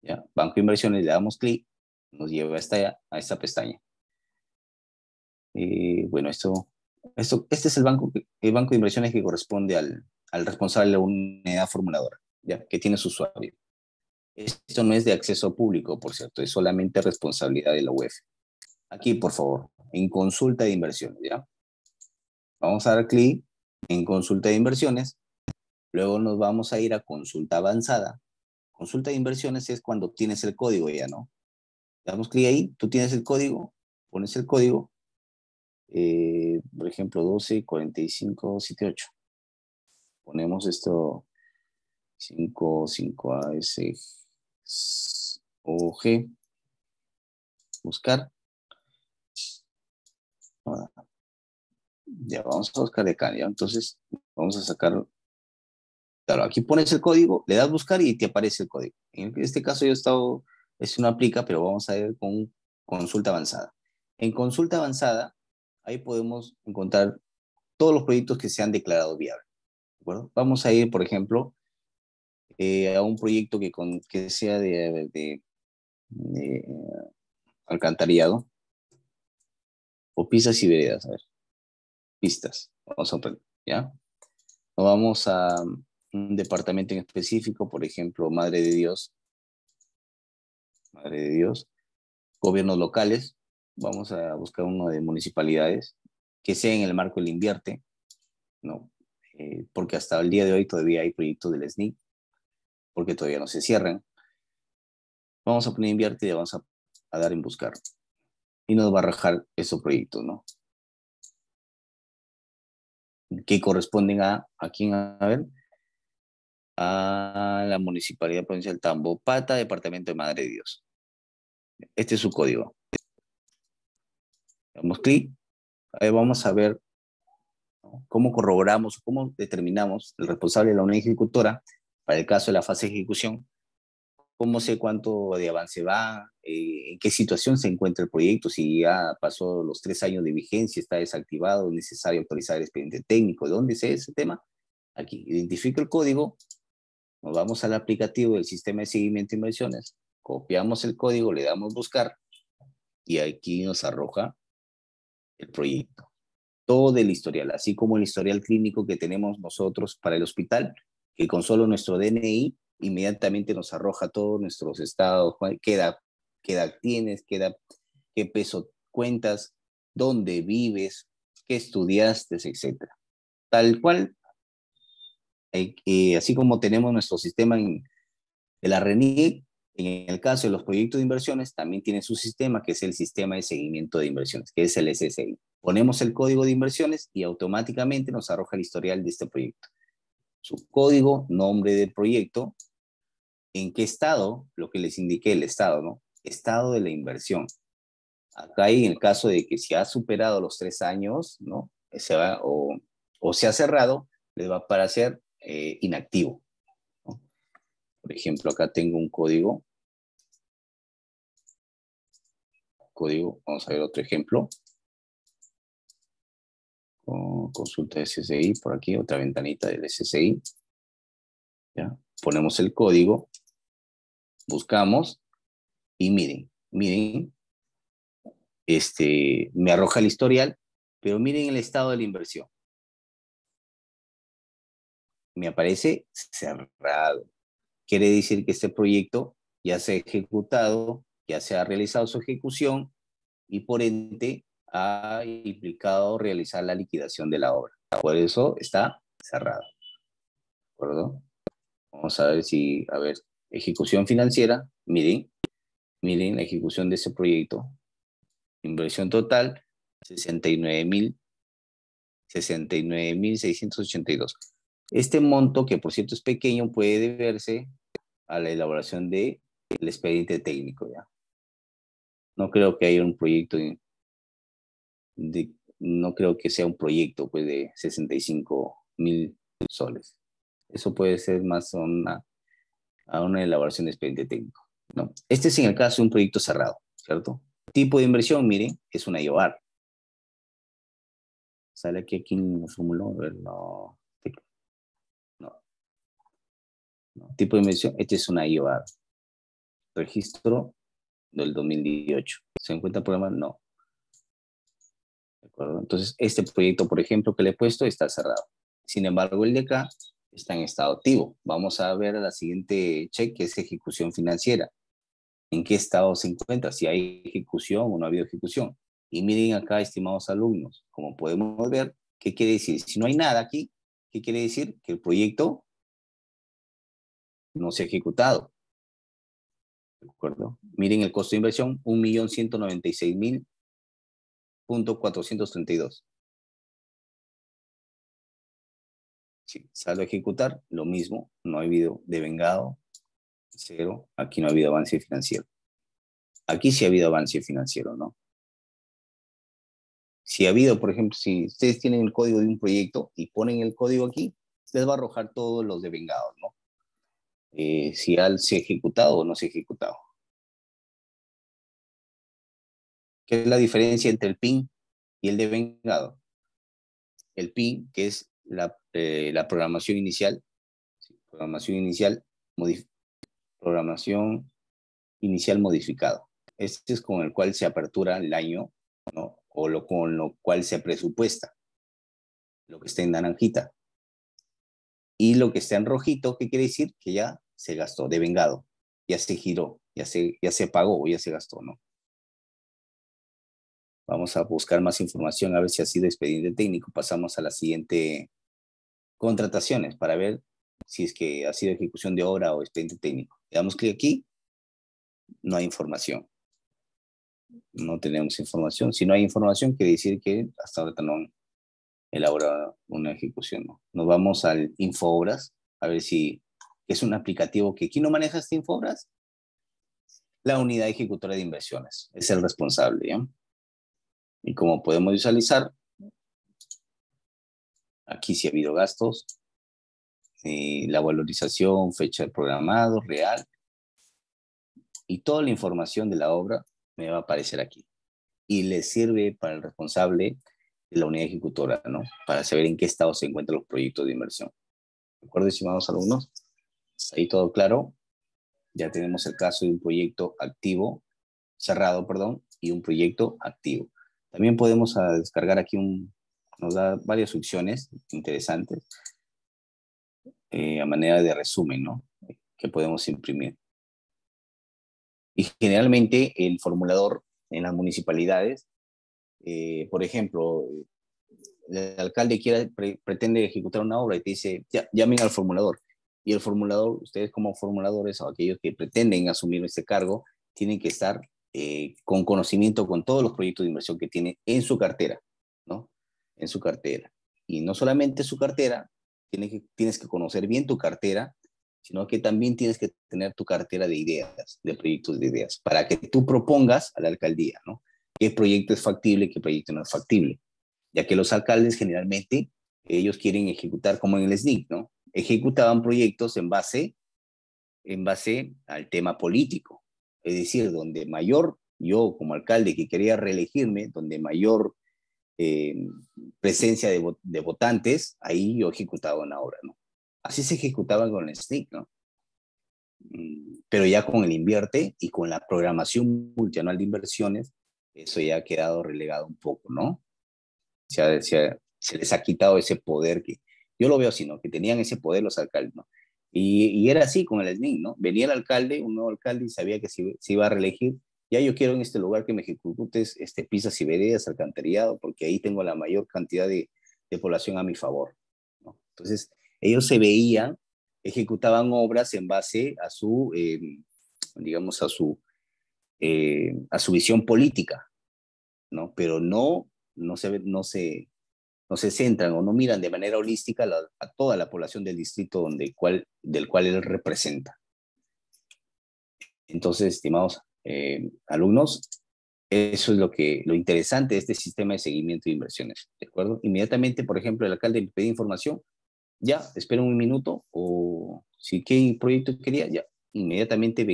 ¿ya? Banco de inversiones, le damos clic, nos lleva a esta pestaña. Bueno, este es el banco de inversiones que corresponde al responsable de una unidad formuladora, ¿ya? Que tiene su usuario. Esto no es de acceso público, por cierto, es solamente responsabilidad de la UEF. Aquí, por favor, en consulta de inversiones, ¿ya? Vamos a dar clic en consulta de inversiones, luego nos vamos a ir a consulta avanzada. Consulta de inversiones es cuando tienes el código ya, ¿no? Damos clic ahí, tú tienes el código, pones el código, por ejemplo, 124578. Ponemos esto 55AS OG, buscar. Ahora, ya vamos a buscar de acá, ¿ya? Entonces vamos a sacar, claro, aquí pones el código, le das buscar y te aparece el código. En este caso yo he estado, es una aplica, pero vamos a ver con consulta avanzada. En consulta avanzada, ahí podemos encontrar todos los proyectos que se han declarado viables, ¿de acuerdo? Vamos a ir, por ejemplo, a un proyecto que sea de alcantarillado o pistas y veredas, a ver, pistas, vamos a poner, ¿ya? O vamos a un departamento en específico, por ejemplo, Madre de Dios, gobiernos locales, vamos a buscar uno de municipalidades, que sea en el marco del Invierte, ¿no? Porque hasta el día de hoy todavía hay proyectos del SNIC, porque todavía no se cierran. Vamos a poner Invierte y vamos a dar en buscar. Y nos va a arrojar esos proyectos, ¿no? Que corresponden a quién, a ver, a la Municipalidad Provincial Tambopata, Departamento de Madre de Dios. Este es su código. Damos clic. Ahí vamos a ver, ¿no?, cómo corroboramos, cómo determinamos el responsable de la unidad ejecutora para el caso de la fase de ejecución, cómo sé cuánto de avance va, en qué situación se encuentra el proyecto, si ya pasó los 3 años de vigencia, está desactivado, es necesario actualizar el expediente técnico, ¿de dónde sé ese tema? Aquí, identifico el código, nos vamos al aplicativo del sistema de seguimiento de inversiones, copiamos el código, le damos buscar y aquí nos arroja el proyecto. Todo el historial, así como el historial clínico que tenemos nosotros para el hospital, que con solo nuestro DNI inmediatamente nos arroja todos nuestros estados, qué edad tienes, qué peso cuentas, dónde vives, qué estudiaste, etcétera. Tal cual, así como tenemos nuestro sistema de la RENIEC, en el caso de los proyectos de inversiones, también tiene su sistema, que es el sistema de seguimiento de inversiones, que es el SSI. Ponemos el código de inversiones y automáticamente nos arroja el historial de este proyecto. Su código, nombre del proyecto, en qué estado, lo que les indiqué, el estado, ¿no? Estado de la inversión. Acá hay en el caso de que si ha superado los 3 años, ¿no? O se ha cerrado, les va a aparecer inactivo, ¿no? Por ejemplo, acá tengo un código, vamos a ver otro ejemplo. Consulta SSI, por aquí, otra ventanita del SSI. ¿Ya? Ponemos el código, buscamos y miren, me arroja el historial, pero miren el estado de la inversión. Me aparece cerrado. Quiere decir que este proyecto ya se ha ejecutado, ya se ha realizado su ejecución y por ende ha implicado realizar la liquidación de la obra. Por eso está cerrado. ¿De acuerdo? Vamos a ver ejecución financiera, miren la ejecución de ese proyecto. Inversión total, 69.682. Este monto, que por cierto es pequeño, puede deberse a la elaboración del expediente técnico, ¿ya? No creo que haya un proyecto no creo que sea un proyecto pues, de 65.000 soles. Eso puede ser más a una elaboración de expediente técnico, ¿no? Este es en el caso de un proyecto cerrado, ¿cierto? Tipo de inversión, miren, es una IOAR. Sale aquí en el formulario, a ver, no, no. Tipo de inversión, este es una IOAR. Registro del 2018. ¿Se encuentra el programa? No. ¿De acuerdo? Entonces, este proyecto, por ejemplo, que le he puesto, está cerrado. Sin embargo, el de acá está en estado activo. Vamos a ver la siguiente check, que es ejecución financiera. ¿En qué estado se encuentra? Si hay ejecución o no ha habido ejecución. Y miren acá, estimados alumnos, como podemos ver, ¿qué quiere decir? Si no hay nada aquí, ¿qué quiere decir? Que el proyecto no se ha ejecutado. ¿De acuerdo? Miren el costo de inversión, 1.196.432. Sí, saldo a ejecutar, lo mismo, no ha habido devengado, cero, aquí no ha habido avance financiero. Aquí sí ha habido avance financiero, ¿no? Si ha habido, por ejemplo, si ustedes tienen el código de un proyecto y ponen el código aquí, les va a arrojar todos los devengados, ¿no? Si se ha ejecutado o no se ha ejecutado. ¿Qué es la diferencia entre el PIN y el devengado? El PIN, que es la programación inicial, programación inicial, programación inicial modificado. Este es con el cual se apertura el año, ¿no? O con lo cual se presupuesta, lo que está en naranjita. Y lo que está en rojito, ¿qué quiere decir? Que ya se gastó, devengado, ya se giró, ya se pagó o ya se gastó, ¿no? Vamos a buscar más información a ver si ha sido expediente técnico. Pasamos a la siguiente contrataciones para ver si es que ha sido ejecución de obra o expediente técnico. Le damos clic aquí, no hay información. No tenemos información. Si no hay información, quiere decir que hasta ahora no han elaborado una ejecución, ¿no? Nos vamos al Infobras, a ver si es un aplicativo que ¿quién no maneja este Infobras? La unidad ejecutora de inversiones. Es el responsable, ¿ya? Y como podemos visualizar, aquí sí ha habido gastos, la valorización, fecha de programado, real, y toda la información de la obra me va a aparecer aquí. Y le sirve para el responsable de la unidad ejecutora, ¿no? Para saber en qué estado se encuentran los proyectos de inversión. ¿De acuerdo, estimados alumnos? Ahí todo claro. Ya tenemos el caso de un proyecto activo, cerrado, perdón, y un proyecto activo. También podemos descargar aquí nos da varias opciones interesantes a manera de resumen, ¿no? Que podemos imprimir. Y generalmente el formulador en las municipalidades, por ejemplo, el alcalde pretende ejecutar una obra y te dice, ya, llamen al formulador. Y el formulador, ustedes como formuladores o aquellos que pretenden asumir este cargo, tienen que estar con conocimiento con todos los proyectos de inversión que tiene en su cartera, ¿no? En su cartera. Y no solamente su cartera, tienes que conocer bien tu cartera, sino que también tienes que tener tu cartera de ideas, de proyectos de ideas, para que tú propongas a la alcaldía, ¿no? ¿Qué proyecto es factible, qué proyecto no es factible? Ya que los alcaldes generalmente, ellos quieren ejecutar como en el SNIC, ¿no? Ejecutaban proyectos en base al tema político. Es decir, donde mayor, yo como alcalde que quería reelegirme, donde mayor presencia de votantes, ahí yo ejecutaba una obra, ¿no? Así se ejecutaba con el SNIC, ¿no? Pero ya con el invierte y con la programación multianual de inversiones, eso ya ha quedado relegado un poco, ¿no? Se les ha quitado ese poder que yo lo veo así, ¿no? Que tenían ese poder los alcaldes, ¿no? Y era así con el SNIC, ¿no? Venía el alcalde, un nuevo alcalde, y sabía que se iba a reelegir. Ya yo quiero en este lugar que me ejecutes pisas y veredas, alcantarillado, porque ahí tengo la mayor cantidad de población a mi favor, ¿no? Entonces, ellos se veían, ejecutaban obras en base a digamos, a su visión política, ¿no? Pero no se centran o no miran de manera holística a toda la población del distrito del cual él representa. Entonces, estimados alumnos, Eso es lo interesante de este sistema de seguimiento de inversiones, ¿de acuerdo? Inmediatamente, por ejemplo, el alcalde me pedía información, ya, espera un minuto, o si qué proyecto quería, ya, inmediatamente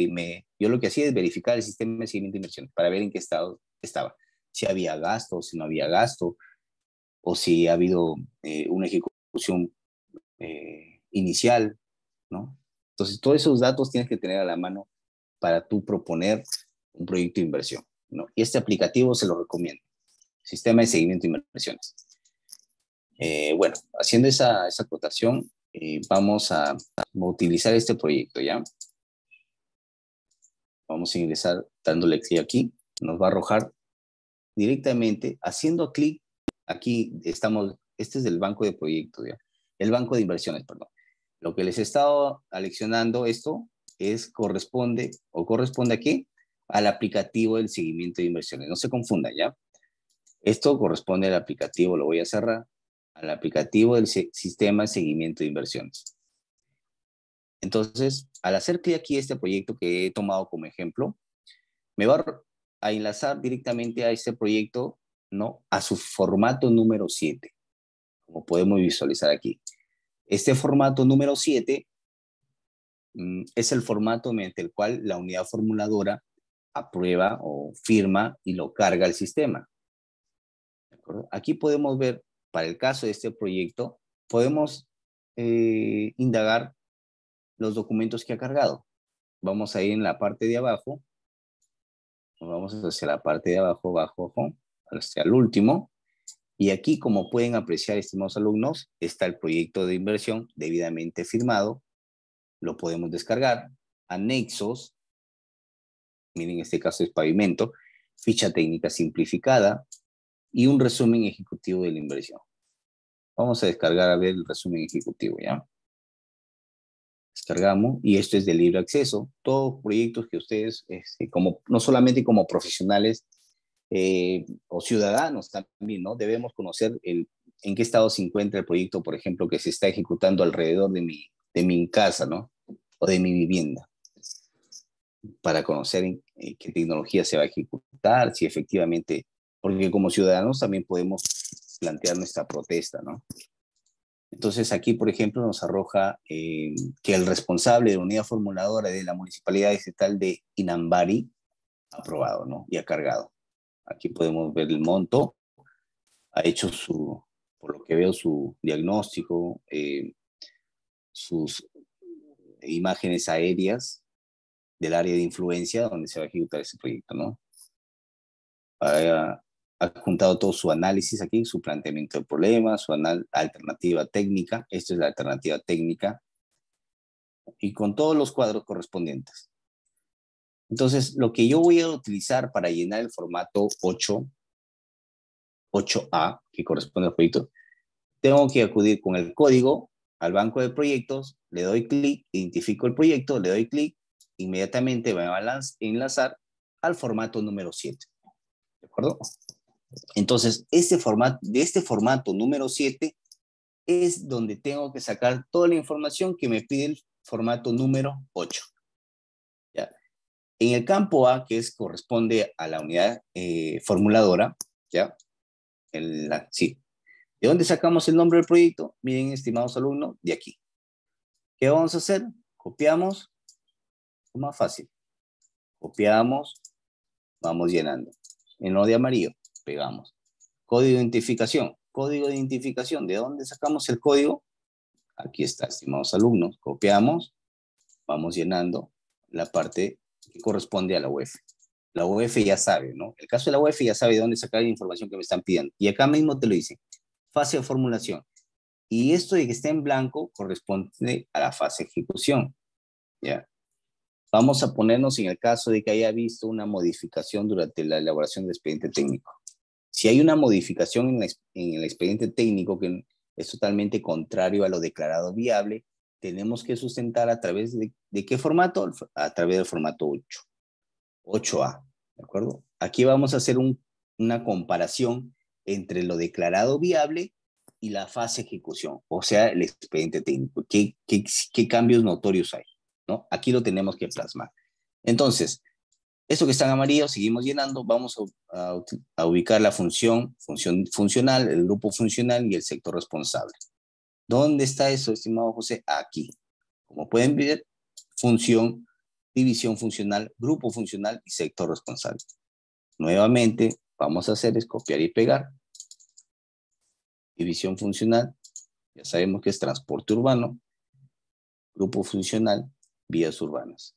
yo lo que hacía es verificar el sistema de seguimiento de inversiones para ver en qué estado estaba, si había gasto, o si no había gasto, o si ha habido una ejecución inicial, ¿no? Entonces, todos esos datos tienes que tener a la mano para tú proponer un proyecto de inversión, ¿no? Y este aplicativo se lo recomiendo, Sistema de Seguimiento de Inversiones. Bueno, haciendo esa acotación, vamos a utilizar este proyecto, ¿ya? Vamos a ingresar dándole clic aquí, nos va a arrojar directamente, haciendo clic, aquí estamos, este es el banco de proyectos, ¿ya? El banco de inversiones, perdón. Lo que les he estado aleccionando esto corresponde a qué? Al aplicativo del seguimiento de inversiones. No se confundan, ¿ya? Esto corresponde al aplicativo, lo voy a cerrar, al aplicativo del sistema de seguimiento de inversiones. Entonces, al hacer clic aquí este proyecto que he tomado como ejemplo, me va a enlazar directamente a este proyecto, ¿no? A su formato número 7, como podemos visualizar aquí. Este formato número 7 es el formato mediante el cual la unidad formuladora aprueba o firma y lo carga al sistema. ¿De acuerdo? Aquí podemos ver, para el caso de este proyecto, podemos indagar los documentos que ha cargado. Vamos a ir en la parte de abajo, nos vamos hacia la parte de abajo, hasta el último, y aquí, como pueden apreciar, estimados alumnos, está el proyecto de inversión debidamente firmado, lo podemos descargar, anexos, miren, en este caso es pavimento, ficha técnica simplificada y un resumen ejecutivo de la inversión. Vamos a descargar a ver el resumen ejecutivo, ¿ya? Descargamos, y esto es de libre acceso. Todos proyectos que ustedes, no solamente como profesionales o ciudadanos también, ¿no? Debemos conocer en qué estado se encuentra el proyecto, por ejemplo, que se está ejecutando alrededor de mi casa, ¿no? O de mi vivienda, para conocer qué tecnología se va a ejecutar, si efectivamente, porque como ciudadanos también podemos plantear nuestra protesta, ¿no? Entonces aquí, por ejemplo, nos arroja que el responsable de la unidad formuladora de la Municipalidad Distrital de Inambari ha aprobado, ¿no? Y ha cargado. Aquí podemos ver el monto, ha hecho por lo que veo, su diagnóstico, sus imágenes aéreas del área de influencia donde se va a ejecutar ese proyecto, ¿no? Ha juntado todo su análisis aquí, su planteamiento de problemas, su alternativa técnica. Esto es la alternativa técnica, y con todos los cuadros correspondientes. Entonces, lo que yo voy a utilizar para llenar el formato 8A, que corresponde al proyecto, tengo que acudir con el código al banco de proyectos, le doy clic, identifico el proyecto, le doy clic, inmediatamente me va a enlazar al formato número 7. ¿De acuerdo? Entonces, de este formato número 7 es donde tengo que sacar toda la información que me pide el formato número 8. ¿Ya? En el campo A, que corresponde a la unidad formuladora, ¿ya? Sí. ¿De dónde sacamos el nombre del proyecto? Miren, estimados alumnos, de aquí. ¿Qué vamos a hacer? Copiamos, es más fácil. Copiamos, vamos llenando. En lo de amarillo, pegamos. Código de identificación. Código de identificación. ¿De dónde sacamos el código? Aquí está, estimados alumnos. Copiamos, vamos llenando la parte que corresponde a la UEF. La UEF ya sabe, ¿no? El caso de la UEF ya sabe de dónde sacar la información que me están pidiendo. Y acá mismo te lo dice. Fase de formulación. Y esto de que esté en blanco corresponde a la fase de ejecución. ¿Ya? Vamos a ponernos en el caso de que haya visto una modificación durante la elaboración del expediente técnico. Si hay una modificación en el expediente técnico que es totalmente contrario a lo declarado viable, tenemos que sustentar a través de qué formato? A través del formato 8A. ¿De acuerdo? Aquí vamos a hacer una comparación entre lo declarado viable y la fase de ejecución, o sea, el expediente técnico. ¿Qué cambios notorios hay? ¿No? Aquí lo tenemos que plasmar. Entonces, Esto que está en amarillo, seguimos llenando, vamos a ubicar la función funcional, el grupo funcional y el sector responsable. ¿Dónde está eso, estimado José? Aquí. Como pueden ver, función, división funcional, grupo funcional y sector responsable. Nuevamente, vamos a hacer es copiar y pegar. División funcional, ya sabemos que es transporte urbano. Grupo funcional, vías urbanas.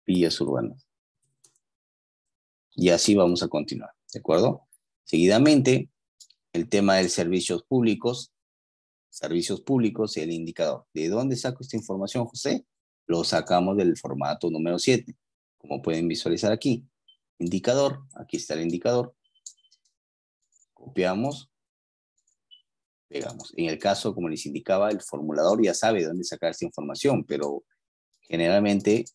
Vías urbanas. Y así vamos a continuar, ¿de acuerdo? Seguidamente, el tema de servicios públicos, el indicador. ¿De dónde saco esta información, José? Lo sacamos del formato número 7, como pueden visualizar aquí. Indicador, aquí está el indicador. Copiamos, pegamos. En el caso, como les indicaba, el formulador ya sabe de dónde sacar esta información, pero generalmente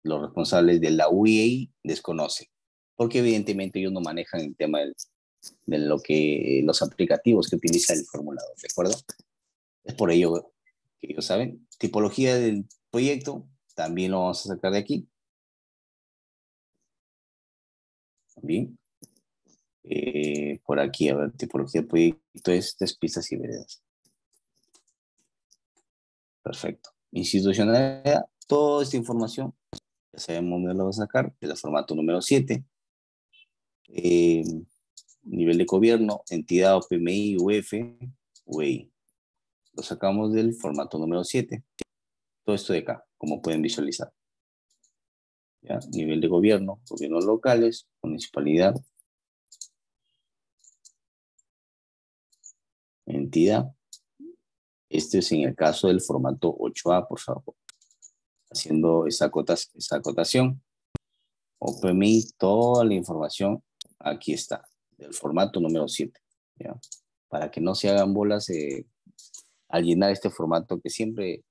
los responsables de la UII desconocen, porque evidentemente ellos no manejan el tema de los aplicativos que utiliza el formulador, ¿de acuerdo? Es por ello que ellos saben. Tipología del proyecto, también lo vamos a sacar de aquí. También. Por aquí, a ver, tipología del proyecto es pistas y veredas. Perfecto. Institucionalidad, toda esta información, ya sabemos dónde lo vamos a sacar, del formato número 7. Nivel de gobierno, entidad o PMI, UF, UEI. Lo sacamos del formato número 7. Todo esto de acá, como pueden visualizar. ¿Ya? Nivel de gobierno, gobiernos locales, municipalidad, entidad. Este es en el caso del formato 8A, por favor. Haciendo esa acotación. OPMI, toda la información aquí está, del formato número 7. ¿Ya? Para que no se hagan bolas al llenar este formato que siempre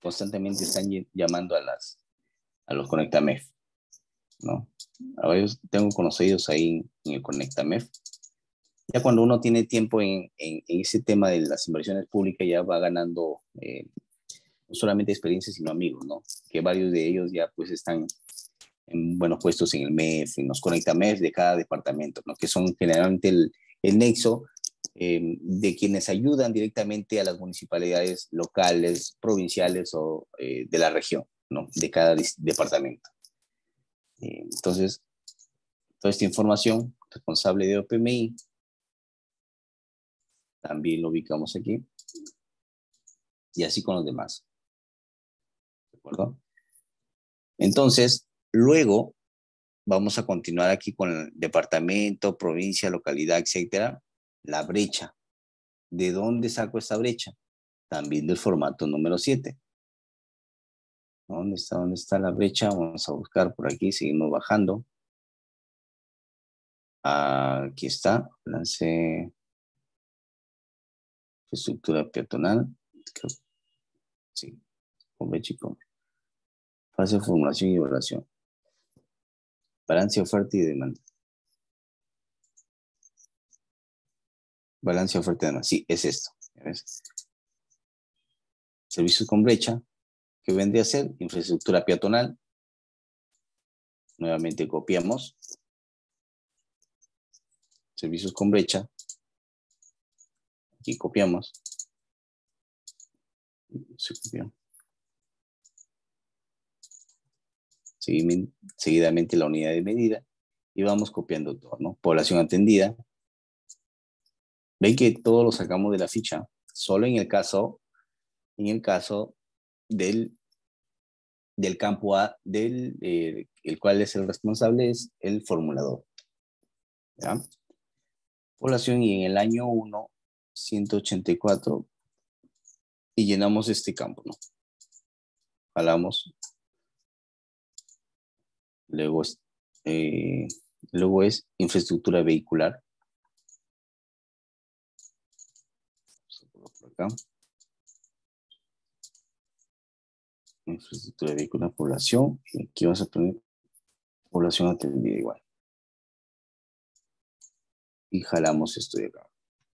constantemente están llamando a los ConectaMEF, ¿no? A veces tengo conocidos ahí en el ConectaMEF. Ya cuando uno tiene tiempo en ese tema de las inversiones públicas, ya va ganando no solamente experiencia, sino amigos, ¿no? Que varios de ellos ya pues están en buenos puestos en el MEF, en los ConectaMEF de cada departamento, ¿no? Que son generalmente el nexo de quienes ayudan directamente a las municipalidades locales, provinciales o de la región, ¿no? De cada departamento. Entonces, toda esta información, responsable de OPMI, también lo ubicamos aquí. Y así con los demás. ¿De acuerdo? Entonces, luego vamos a continuar aquí con el departamento, provincia, localidad, etcétera. La brecha. ¿De dónde saco esta brecha? También del formato número 7. ¿Dónde está la brecha? Vamos a buscar por aquí, seguimos bajando. Aquí está, lance estructura peatonal. Sí, con brecha y con fase de formulación y evaluación. Balance de oferta y demanda. Balance de oferta y demanda. Sí, es esto. ¿Ves? Servicios con brecha, que vendría a ser infraestructura peatonal. Nuevamente copiamos. Servicios con brecha. Aquí copiamos. Se copió. Seguidamente la unidad de medida. Y vamos copiando todo, ¿no? Población atendida. Ven que todo lo sacamos de la ficha. Solo en el caso del campo A, el cual es el responsable, es el formulador. ¿Ya? Población y en el año 1, 184, y llenamos este campo, ¿no? Jalamos. Luego es infraestructura vehicular. Por acá. Infraestructura vehicular, población. Y aquí vas a poner población atendida igual. Y jalamos esto de acá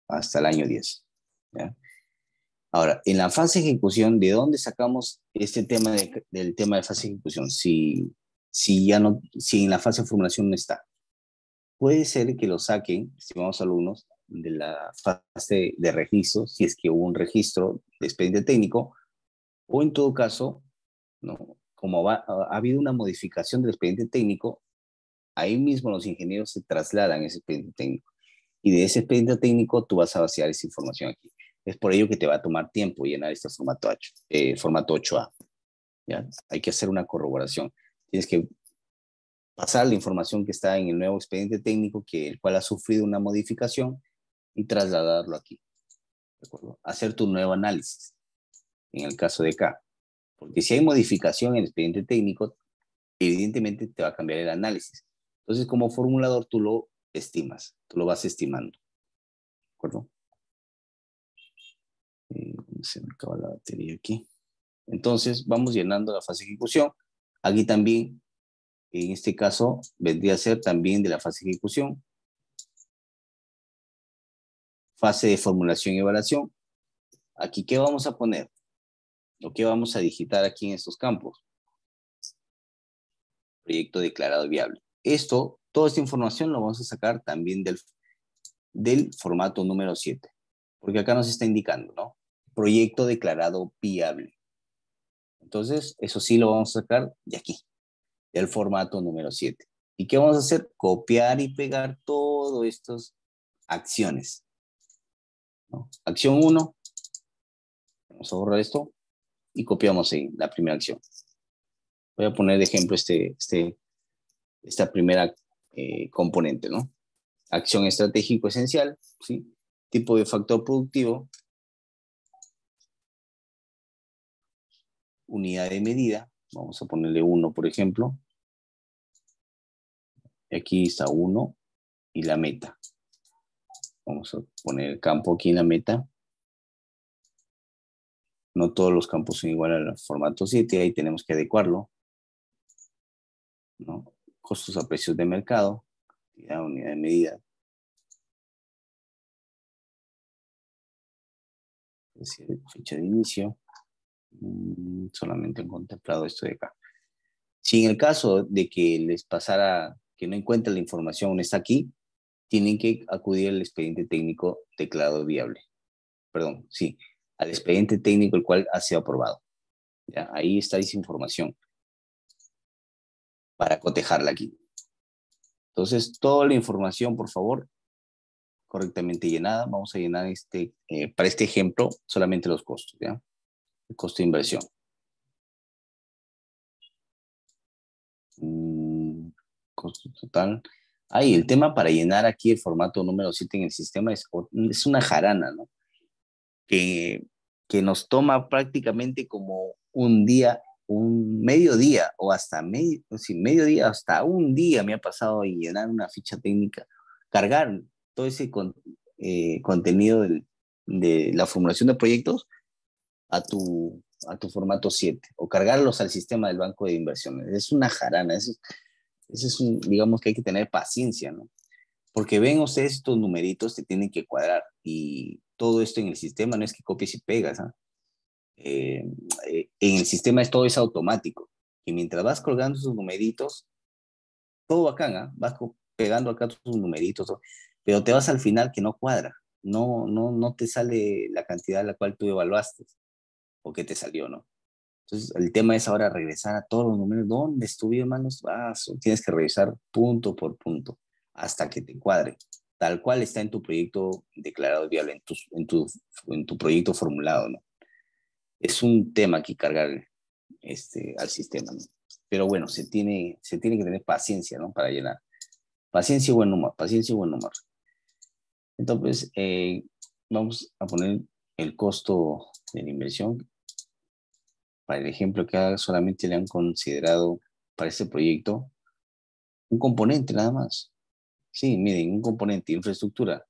hasta el año 10. ¿Ya? Ahora, en la fase de ejecución, ¿de dónde sacamos este tema del tema de fase de ejecución? Si en la fase de formulación no está. Puede ser que lo saquen, estimados alumnos, de la fase de registro, si es que hubo un registro de expediente técnico, o en todo caso, ¿no? Como ha habido una modificación del expediente técnico, ahí mismo los ingenieros se trasladan ese expediente técnico. Y de ese expediente técnico tú vas a vaciar esa información aquí. Es por ello que te va a tomar tiempo llenar este formato 8A. ¿Ya? Hay que hacer una corroboración. Tienes que pasar la información que está en el nuevo expediente técnico, el cual ha sufrido una modificación, y trasladarlo aquí. ¿De acuerdo? Hacer tu nuevo análisis, en el caso de acá. Porque si hay modificación en el expediente técnico, evidentemente te va a cambiar el análisis. Entonces, como formulador, tú lo estimas, tú lo vas estimando. ¿De acuerdo? Se me acaba la batería aquí. Entonces, vamos llenando la fase de ejecución. Aquí también, en este caso, vendría a ser también de la fase de ejecución. Fase de formulación y evaluación. Aquí, ¿qué vamos a poner? ¿O qué vamos a digitar aquí en estos campos? Proyecto declarado viable. Toda esta información lo vamos a sacar también del formato número 7. Porque acá nos está indicando, ¿no? Proyecto declarado viable. Entonces, eso sí lo vamos a sacar de aquí, del formato número 7. ¿Y qué vamos a hacer? Copiar y pegar todas estas acciones, ¿no? Acción 1, vamos a borrar esto y copiamos ahí la primera acción. Voy a poner de ejemplo esta primera componente, ¿no? Acción estratégico esencial, ¿sí? Tipo de factor productivo, unidad de medida, vamos a ponerle 1, por ejemplo. Aquí está 1 y la meta. Vamos a poner el campo aquí en la meta. No todos los campos son iguales al formato 7, ahí tenemos que adecuarlo, ¿no? Costos a precios de mercado, unidad de medida. Es decir, fecha de inicio. Solamente han contemplado esto de acá. Si en el caso de que les pasara que no encuentren la información, no está aquí, tienen que acudir al expediente técnico declarado viable. Perdón, sí, al expediente técnico el cual ha sido aprobado. ¿Ya? Ahí está esa información para cotejarla aquí. Entonces, toda la información, por favor, correctamente llenada. Vamos a llenar para este ejemplo solamente los costos, ¿ya? El costo de inversión. Costo total. Ahí, el tema para llenar aquí el formato número 7 en el sistema es una jarana, ¿no? Que nos toma prácticamente como un día, un mediodía, o hasta mediodía, hasta un día me ha pasado y llenar una ficha técnica, cargar todo ese contenido de la formulación de proyectos a tu formato 7, o cargarlos al sistema del banco de inversiones. Es una jarana, digamos que hay que tener paciencia, ¿no? Porque ven ustedes estos numeritos, te tienen que cuadrar, y todo esto en el sistema no es que copies y pegas, ¿ah? En el sistema todo es automático, y mientras vas colgando esos numeritos, todo bacán, ¿ah? Vas pegando acá tus numeritos, pero te vas al final que no cuadra, no te sale la cantidad a la cual tú evaluaste, o que te salió, ¿no? Entonces, el tema es ahora regresar a todos los números. ¿Dónde estuve, hermanos? Tienes que revisar punto por punto hasta que te cuadre, tal cual está en tu proyecto declarado viable, en tu proyecto formulado, ¿no? Es un tema que cargar al sistema, ¿no? Pero bueno, se tiene que tener paciencia, ¿no? Para llenar. Paciencia y buen humor, paciencia y buen humor. Entonces, vamos a poner el costo de la inversión. Para el ejemplo que solamente le han considerado para este proyecto un componente nada más. Sí, miren, un componente, infraestructura.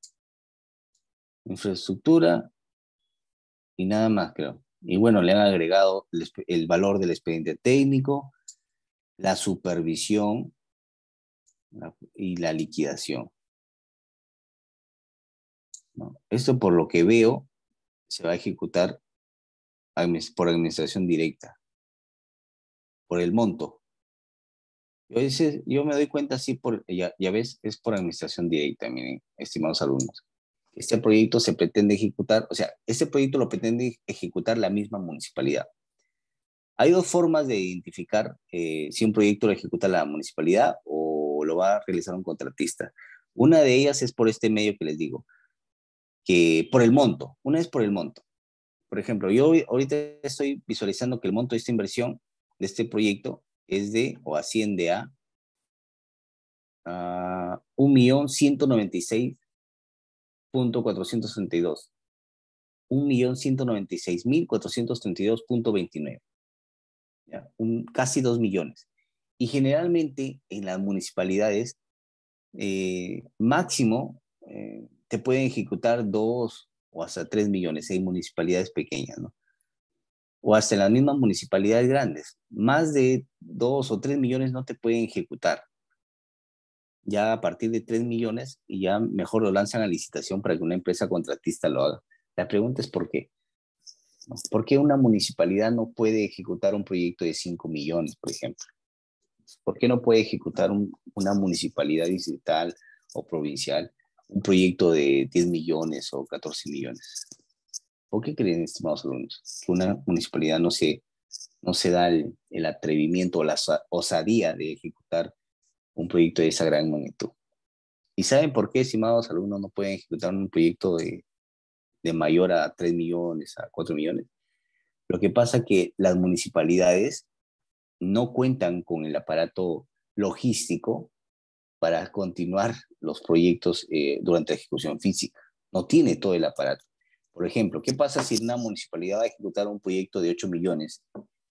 Infraestructura y nada más, creo. Y bueno, le han agregado el valor del expediente técnico, la supervisión y la liquidación, ¿no? Esto, por lo que veo, se va a ejecutar por administración directa, por el monto. Yo me doy cuenta, sí, ya ves, es por administración directa, miren, estimados alumnos. Este proyecto se pretende ejecutar, o sea, este proyecto lo pretende ejecutar la misma municipalidad. Hay dos formas de identificar si un proyecto lo ejecuta la municipalidad o lo va a realizar un contratista. Una de ellas es por este medio que les digo, que por el monto. Una es por el monto. Por ejemplo, yo ahorita estoy visualizando que el monto de esta inversión, de este proyecto, es de o asciende a 1.196.432. 1.196.432.29. Casi 2 millones. Y generalmente en las municipalidades, máximo, te pueden ejecutar 2 o hasta 3 millones en municipalidades pequeñas, ¿no? O hasta en las mismas municipalidades grandes. Más de 2 o 3 millones no te pueden ejecutar. Ya a partir de 3 millones y ya mejor lo lanzan a licitación para que una empresa contratista lo haga. La pregunta es ¿por qué? ¿No? ¿Por qué una municipalidad no puede ejecutar un proyecto de 5 millones, por ejemplo? ¿Por qué no puede ejecutar una municipalidad distrital o provincial un proyecto de 10 millones o 14 millones? ¿Por qué creen, estimados alumnos, que una municipalidad no se da el atrevimiento o la osadía de ejecutar un proyecto de esa gran magnitud? ¿Y saben por qué, estimados alumnos, no pueden ejecutar un proyecto de mayor a 3 millones, a 4 millones? Lo que pasa es que las municipalidades no cuentan con el aparato logístico para continuar los proyectos durante la ejecución física. No tiene todo el aparato. Por ejemplo, ¿qué pasa si una municipalidad va a ejecutar un proyecto de 8 millones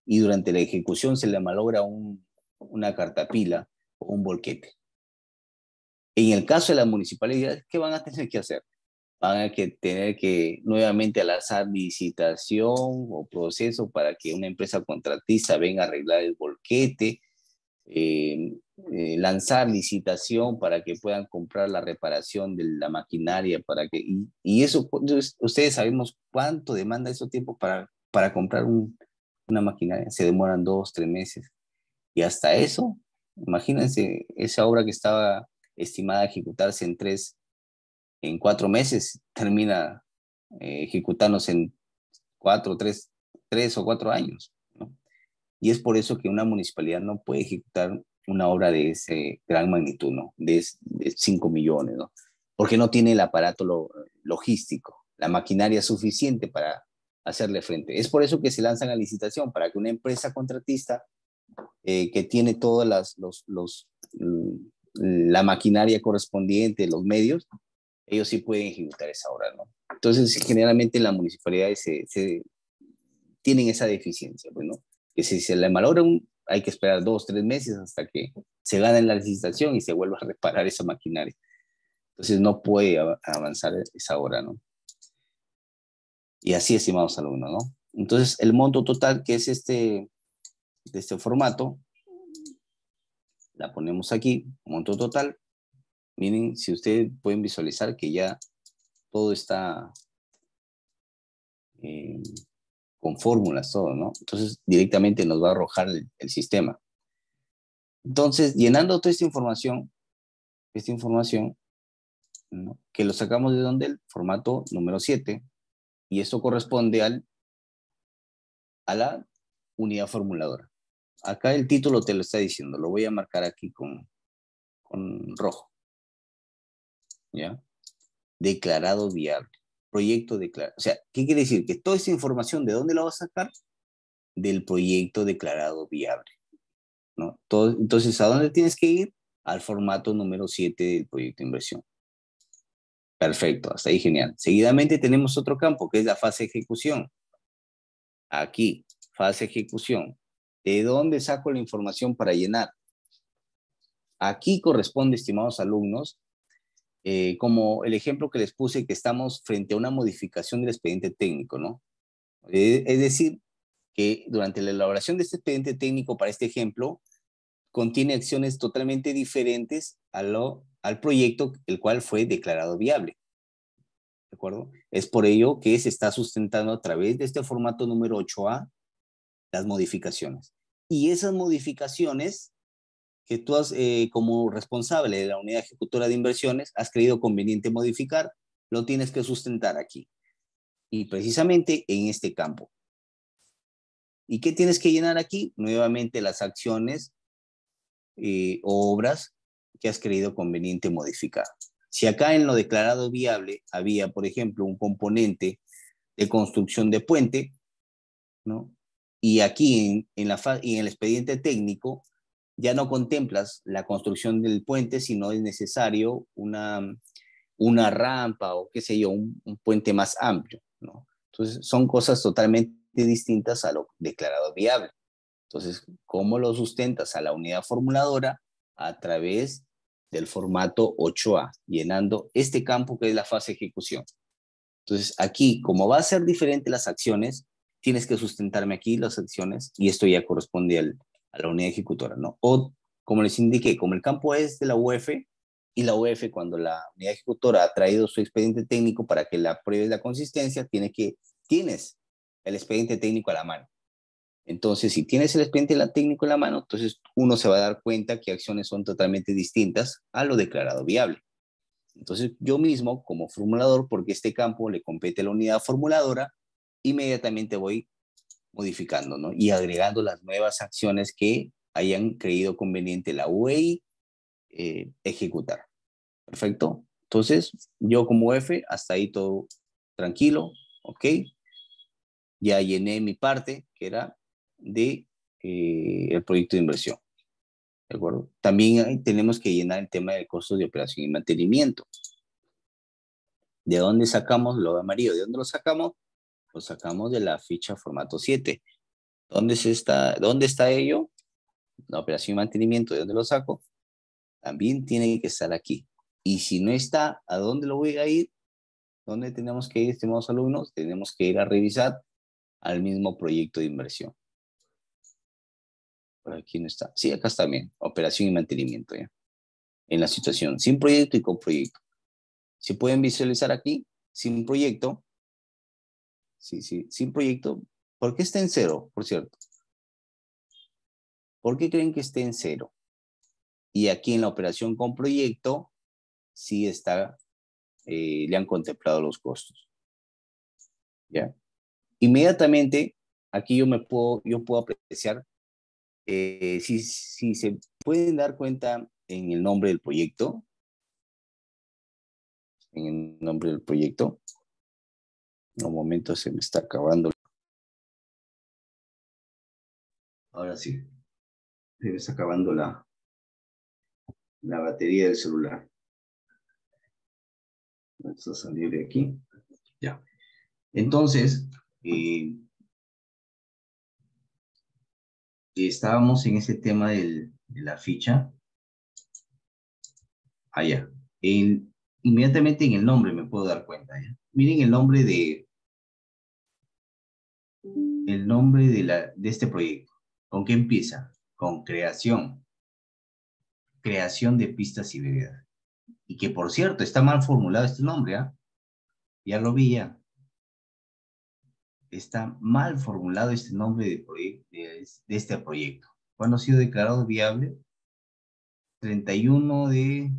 y durante la ejecución se le malogra una cartapila o un volquete? En el caso de las municipalidades, ¿qué van a tener que hacer? Van a tener que nuevamente lanzar licitación o proceso para que una empresa contratista venga a arreglar el volquete, lanzar licitación para que puedan comprar la reparación de la maquinaria, y eso, ustedes sabemos cuánto demanda esos tiempos para comprar una maquinaria. Se demoran 2, 3 meses. Y hasta eso, imagínense, esa obra que estaba estimada a ejecutarse en 4 meses, termina ejecutándose en 3 o 4 años, ¿no? Y es por eso que una municipalidad no puede ejecutar una obra de ese gran magnitud, ¿no? De 5 millones, ¿no? Porque no tiene el aparato logístico, la maquinaria suficiente para hacerle frente. Es por eso que se lanzan a licitación, para que una empresa contratista que tiene todas la maquinaria correspondiente, los medios, ellos sí pueden ejecutar esa obra, ¿no? Entonces, generalmente las municipalidades tienen esa deficiencia, pues, ¿no? Que si se le malogra hay que esperar 2, 3 meses hasta que se gane la licitación y se vuelva a reparar esa maquinaria. Entonces no puede avanzar esa obra, ¿no? Y así, estimados alumnos, ¿no? Entonces el monto total, que es de este formato, la ponemos aquí, monto total. Miren, si ustedes pueden visualizar que ya todo está con fórmulas, todo, ¿no? Entonces directamente nos va a arrojar el sistema. Entonces, llenando toda esta información, ¿no? Que lo sacamos de donde el formato número 7, y esto corresponde a la unidad formuladora. Acá el título te lo está diciendo, lo voy a marcar aquí con rojo, ¿ya? Declarado viable, proyecto declarado. O sea, ¿qué quiere decir? Que toda esa información, ¿de dónde la vas a sacar? Del proyecto declarado viable, ¿no? Entonces, ¿a dónde tienes que ir? Al formato número 7 del proyecto de inversión. Perfecto, hasta ahí genial. Seguidamente tenemos otro campo que es la fase de ejecución. Aquí, fase de ejecución. ¿De dónde saco la información para llenar? Aquí corresponde, estimados alumnos, como el ejemplo que les puse, que estamos frente a una modificación del expediente técnico, ¿no? Es decir, que durante la elaboración de este expediente técnico para este ejemplo, contiene acciones totalmente diferentes al proyecto, el cual fue declarado viable. ¿de acuerdo? Es por ello que se está sustentando a través de este formato número 8A las modificaciones. Y esas modificaciones que tú has, como responsable de la unidad ejecutora de inversiones, has creído conveniente modificar, lo tienes que sustentar aquí. Y precisamente en este campo. ¿Y qué tienes que llenar aquí? Nuevamente las acciones o obras que has creído conveniente modificar. Si acá en lo declarado viable había, por ejemplo, un componente de construcción de puente, ¿no? Y aquí en el expediente técnico ya no contemplas la construcción del puente, sino es necesario una rampa o qué sé yo, un puente más amplio, ¿no? Entonces son cosas totalmente distintas a lo declarado viable. Entonces, ¿cómo lo sustentas a la unidad formuladora? A través del formato 8A, llenando este campo que es la fase de ejecución. Entonces, aquí, como va a ser diferente las acciones, tienes que sustentarme aquí las acciones y esto ya corresponde a la unidad ejecutora, ¿no? O, como les indiqué, como el campo es de la UF y la UF, cuando la unidad ejecutora ha traído su expediente técnico para que la pruebes la consistencia, tienes el expediente técnico a la mano. Entonces, si tienes el expediente técnico en la mano, entonces uno se va a dar cuenta que acciones son totalmente distintas a lo declarado viable. Entonces, yo mismo, como formulador, porque este campo le compete a la unidad formuladora, inmediatamente voy modificando, ¿no? Y agregando las nuevas acciones que hayan creído conveniente la UEI ejecutar. Perfecto. Entonces, yo como F, hasta ahí todo tranquilo, ¿ok? Ya llené mi parte, que era de el proyecto de inversión. ¿De acuerdo? También tenemos que llenar el tema de costos de operación y mantenimiento. ¿De dónde sacamos lo de amarillo? ¿De dónde lo sacamos? Lo sacamos de la ficha formato 7. ¿Dónde está ello? La operación y mantenimiento, ¿de dónde lo saco? También tiene que estar aquí. Y si no está, ¿a dónde lo voy a ir? ¿Dónde tenemos que ir, estimados alumnos? Tenemos que ir a revisar al mismo proyecto de inversión. Por aquí no está. Sí, acá está bien. Operación y mantenimiento, ¿ya? En la situación sin proyecto y con proyecto. Si pueden visualizar aquí, sin proyecto. Sí, sin proyecto. ¿Por qué está en cero, por cierto? ¿Por qué creen que esté en cero? Y aquí en la operación con proyecto, sí está, le han contemplado los costos. ¿Ya? Inmediatamente, aquí yo puedo apreciar, si se pueden dar cuenta en el nombre del proyecto, un momento, se me está acabando. Ahora sí, se me está acabando la batería del celular. Vamos a salir de aquí. Ya. Entonces, estábamos en ese tema de la ficha. Allá. Inmediatamente en el nombre me puedo dar cuenta. ¿Ya? Miren el nombre de este proyecto. ¿Con qué empieza? Con creación. Creación de pistas y veredas. Y que, por cierto, está mal formulado este nombre, ¿ah? Ya lo vi ya. Está mal formulado este nombre de este proyecto. ¿Cuándo ha sido declarado viable? 31 de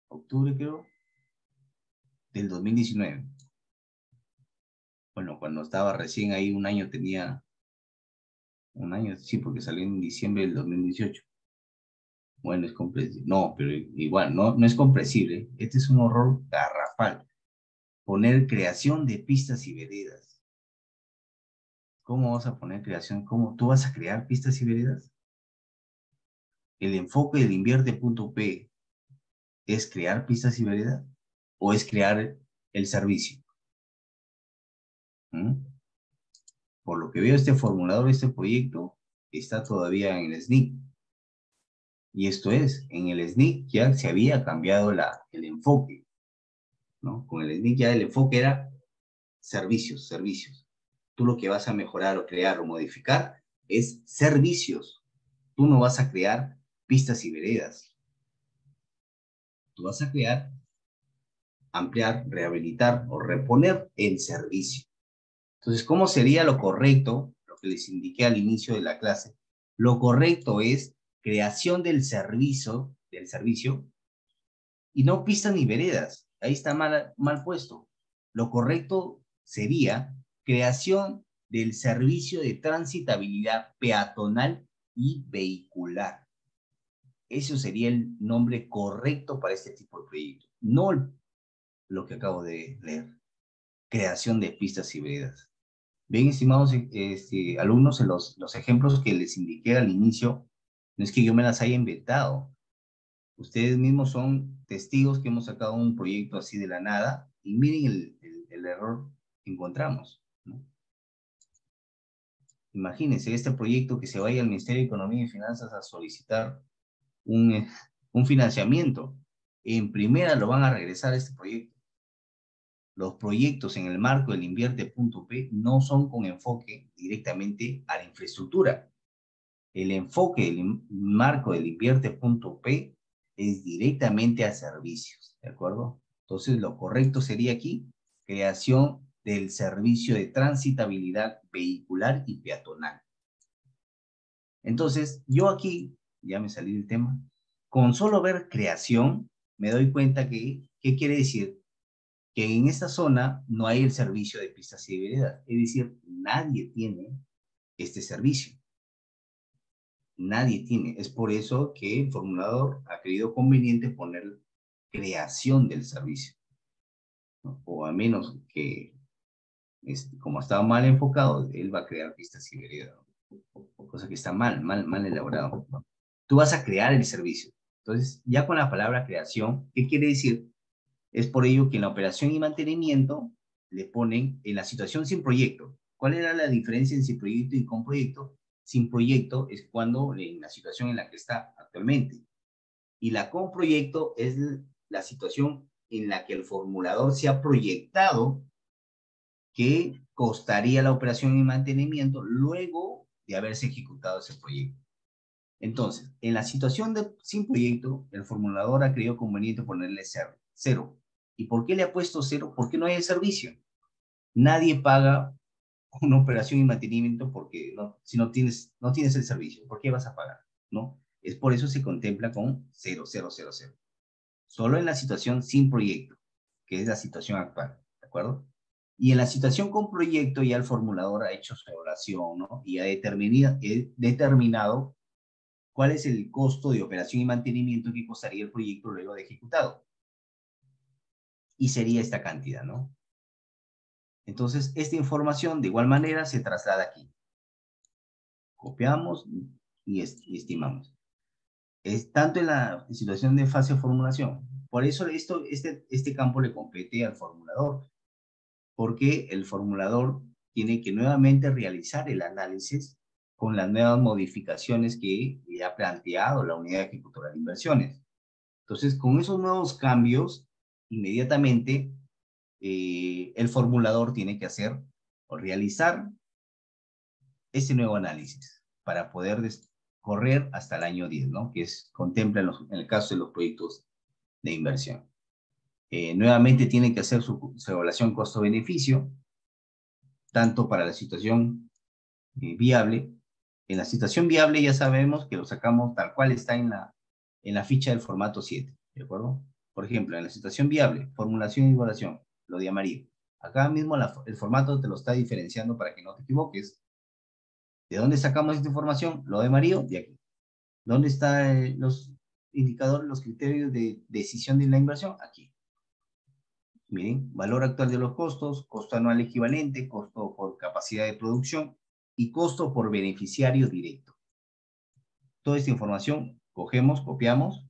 octubre, creo, del 2019. Bueno, cuando estaba recién ahí, un año, sí, porque salió en diciembre del 2018. Bueno, es comprensible. No, pero igual, no es comprensible. Este es un horror garrafal. Poner creación de pistas y veredas. ¿Cómo vas a poner creación? ¿Cómo tú vas a crear pistas y veredas? ¿El enfoque del invierte.p es crear pistas y veredas? ¿O es crear el servicio? ¿Mm? Por lo que veo, este formulador, este proyecto, está todavía en el SNIC. Y esto es, en el SNIC ya se había cambiado el enfoque, ¿no? Con el SNIC ya el enfoque era servicios. Tú lo que vas a mejorar o crear o modificar es servicios. Tú no vas a crear pistas y veredas. Tú vas a crear ampliar, rehabilitar o reponer el servicio. Entonces, ¿cómo sería lo correcto? Lo que les indiqué al inicio de la clase. Lo correcto es creación del servicio y no pistas ni veredas. Ahí está mal puesto. Lo correcto sería creación del servicio de transitabilidad peatonal y vehicular. Eso sería el nombre correcto para este tipo de proyecto. No lo que acabo de leer. Creación de pistas y veredas. Bien, estimados alumnos, en los ejemplos que les indiqué al inicio, no es que yo me las haya inventado. Ustedes mismos son testigos que hemos sacado un proyecto así de la nada y miren el error que encontramos, ¿no? Imagínense este proyecto que se vaya al Ministerio de Economía y Finanzas a solicitar un financiamiento. En primera lo van a regresar a este proyecto. Los proyectos en el marco del Invierte.p no son con enfoque directamente a la infraestructura. El enfoque del marco del Invierte.p es directamente a servicios, ¿de acuerdo? Entonces, lo correcto sería aquí, creación del servicio de transitabilidad vehicular y peatonal. Entonces, yo aquí, ya me salí del tema, con solo ver creación, me doy cuenta que, ¿qué quiere decir? Que en esta zona no hay el servicio de pistas y veredas. Es decir, nadie tiene este servicio. Nadie tiene. Es por eso que el formulador ha creído conveniente poner creación del servicio, ¿no? O a menos que, como estaba mal enfocado, él va a crear pistas y veredas, cosa que está mal elaborado, ¿no? Tú vas a crear el servicio. Entonces, ya con la palabra creación, ¿qué quiere decir? Es por ello que en la operación y mantenimiento le ponen en la situación sin proyecto. ¿Cuál era la diferencia en sin proyecto y con proyecto? Sin proyecto es cuando en la situación en la que está actualmente. Y la con proyecto es la situación en la que el formulador se ha proyectado que costaría la operación y mantenimiento luego de haberse ejecutado ese proyecto. Entonces, en la situación sin proyecto, el formulador ha creído conveniente ponerle cero. ¿Y por qué le ha puesto cero? Porque no hay el servicio. Nadie paga una operación y mantenimiento porque si no tienes el servicio. ¿Por qué vas a pagar? ¿No? Es por eso se contempla con 0, 0, 0, 0. Solo en la situación sin proyecto, que es la situación actual, ¿de acuerdo? Y en la situación con proyecto ya el formulador ha hecho su evaluación, ¿no? Y ha determinado cuál es el costo de operación y mantenimiento que costaría el proyecto luego de ejecutado. Y sería esta cantidad, ¿no? Entonces, esta información de igual manera se traslada aquí. Copiamos y estimamos. Es tanto en la situación de fase de formulación. Por eso este campo le compete al formulador, porque el formulador tiene que nuevamente realizar el análisis con las nuevas modificaciones que le ha planteado la unidad ejecutora de inversiones. Entonces, con esos nuevos cambios, inmediatamente el formulador tiene que hacer o realizar ese nuevo análisis para poder correr hasta el año 10, ¿no? Que contempla en el caso de los proyectos de inversión. Nuevamente tiene que hacer su evaluación costo-beneficio, tanto para la situación viable. En la situación viable ya sabemos que lo sacamos tal cual está en la ficha del formato 7, ¿de acuerdo? Por ejemplo, en la situación viable, formulación y evaluación, lo de amarillo. Acá mismo el formato te lo está diferenciando para que no te equivoques. ¿De dónde sacamos esta información? Lo de amarillo, de aquí. ¿Dónde están los indicadores, los criterios de decisión de la inversión? Aquí. Miren, valor actual de los costos, costo anual equivalente, costo por capacidad de producción y costo por beneficiario directo. Toda esta información cogemos, copiamos,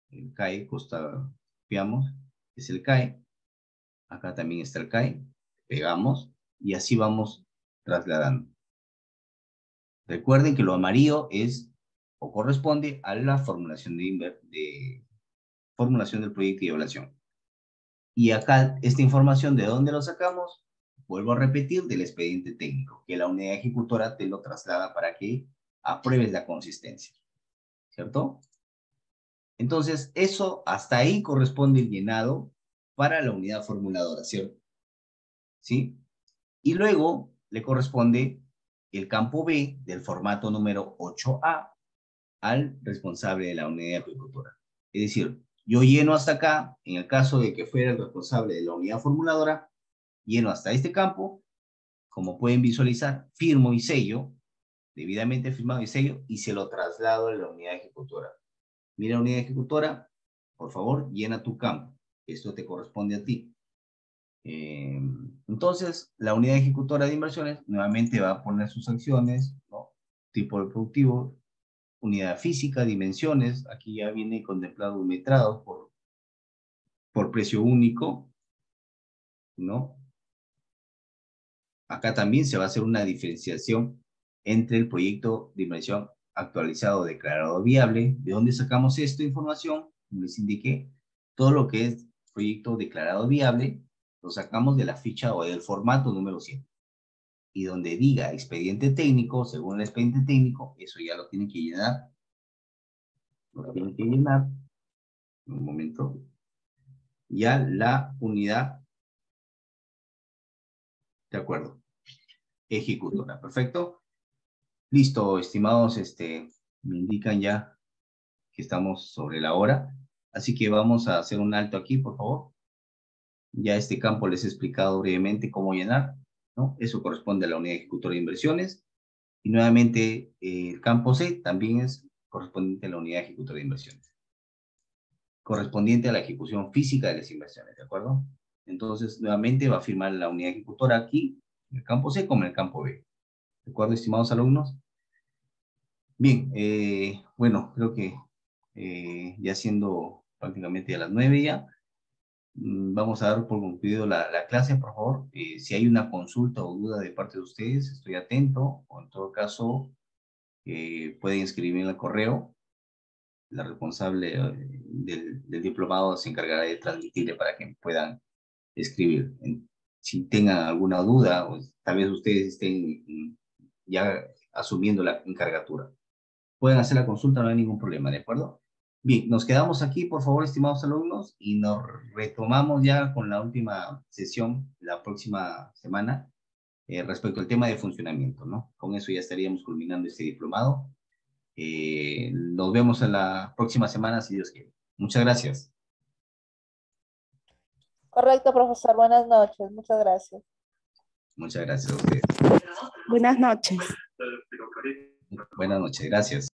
el CAE, copiamos, es el CAE. Acá también está el CAE, pegamos y así vamos trasladando. Recuerden que lo amarillo es o corresponde a la formulación formulación del proyecto y evaluación. Y acá, esta información, ¿de dónde lo sacamos? Vuelvo a repetir, del expediente técnico, que la unidad ejecutora te lo traslada para que apruebes la consistencia, ¿cierto? Entonces, eso hasta ahí corresponde el llenado para la unidad formuladora, ¿cierto? ¿Sí? Y luego le corresponde el campo B del formato número 8A al responsable de la unidad ejecutora. Es decir, yo lleno hasta acá, en el caso de que fuera el responsable de la unidad formuladora, lleno hasta este campo, como pueden visualizar, firmo y sello, debidamente firmado y sello, y se lo traslado a la unidad ejecutora. Mira, unidad ejecutora, por favor, llena tu campo. Esto te corresponde a ti. Entonces, la unidad ejecutora de inversiones nuevamente va a poner sus acciones, ¿no? Tipo de productivo, unidad física, dimensiones, aquí ya viene contemplado un metrado por precio único, ¿no? Acá también se va a hacer una diferenciación entre el proyecto de inversión actualizado declarado viable. ¿De dónde sacamos esta información? Como les indiqué, todo lo que es proyecto declarado viable lo sacamos de la ficha o del formato número 100. Y donde diga expediente técnico, según el expediente técnico, eso ya lo tienen que llenar. Lo tienen que llenar. Un momento. Ya la unidad. De acuerdo. Ejecutora. Perfecto. Listo, estimados. Me indican ya que estamos sobre la hora. Así que vamos a hacer un alto aquí, por favor. Ya este campo les he explicado brevemente cómo llenar, ¿no? Eso corresponde a la unidad ejecutora de inversiones. Y nuevamente, el campo C también es correspondiente a la unidad ejecutora de inversiones. Correspondiente a la ejecución física de las inversiones, ¿de acuerdo? Entonces, nuevamente va a firmar la unidad ejecutora aquí, en el campo C como en el campo B. ¿De acuerdo, estimados alumnos? Bien, bueno, creo que ya siendo prácticamente a las 9 ya, vamos a dar por concluido la clase, por favor. Si hay una consulta o duda de parte de ustedes, estoy atento, o en todo caso, pueden escribirme en el correo. La responsable del diplomado se encargará de transmitirle para que puedan escribir. Si tengan alguna duda, o tal vez ustedes estén ya asumiendo la encargatura. Pueden hacer la consulta, no hay ningún problema, ¿de acuerdo? Bien, nos quedamos aquí, por favor, estimados alumnos, y nos retomamos ya con la última sesión la próxima semana respecto al tema de funcionamiento, ¿no? Con eso ya estaríamos culminando este diplomado. Nos vemos en la próxima semana, si Dios quiere. Muchas gracias. Correcto, profesor. Buenas noches. Muchas gracias. Muchas gracias a ustedes. Buenas noches. Buenas noches, gracias.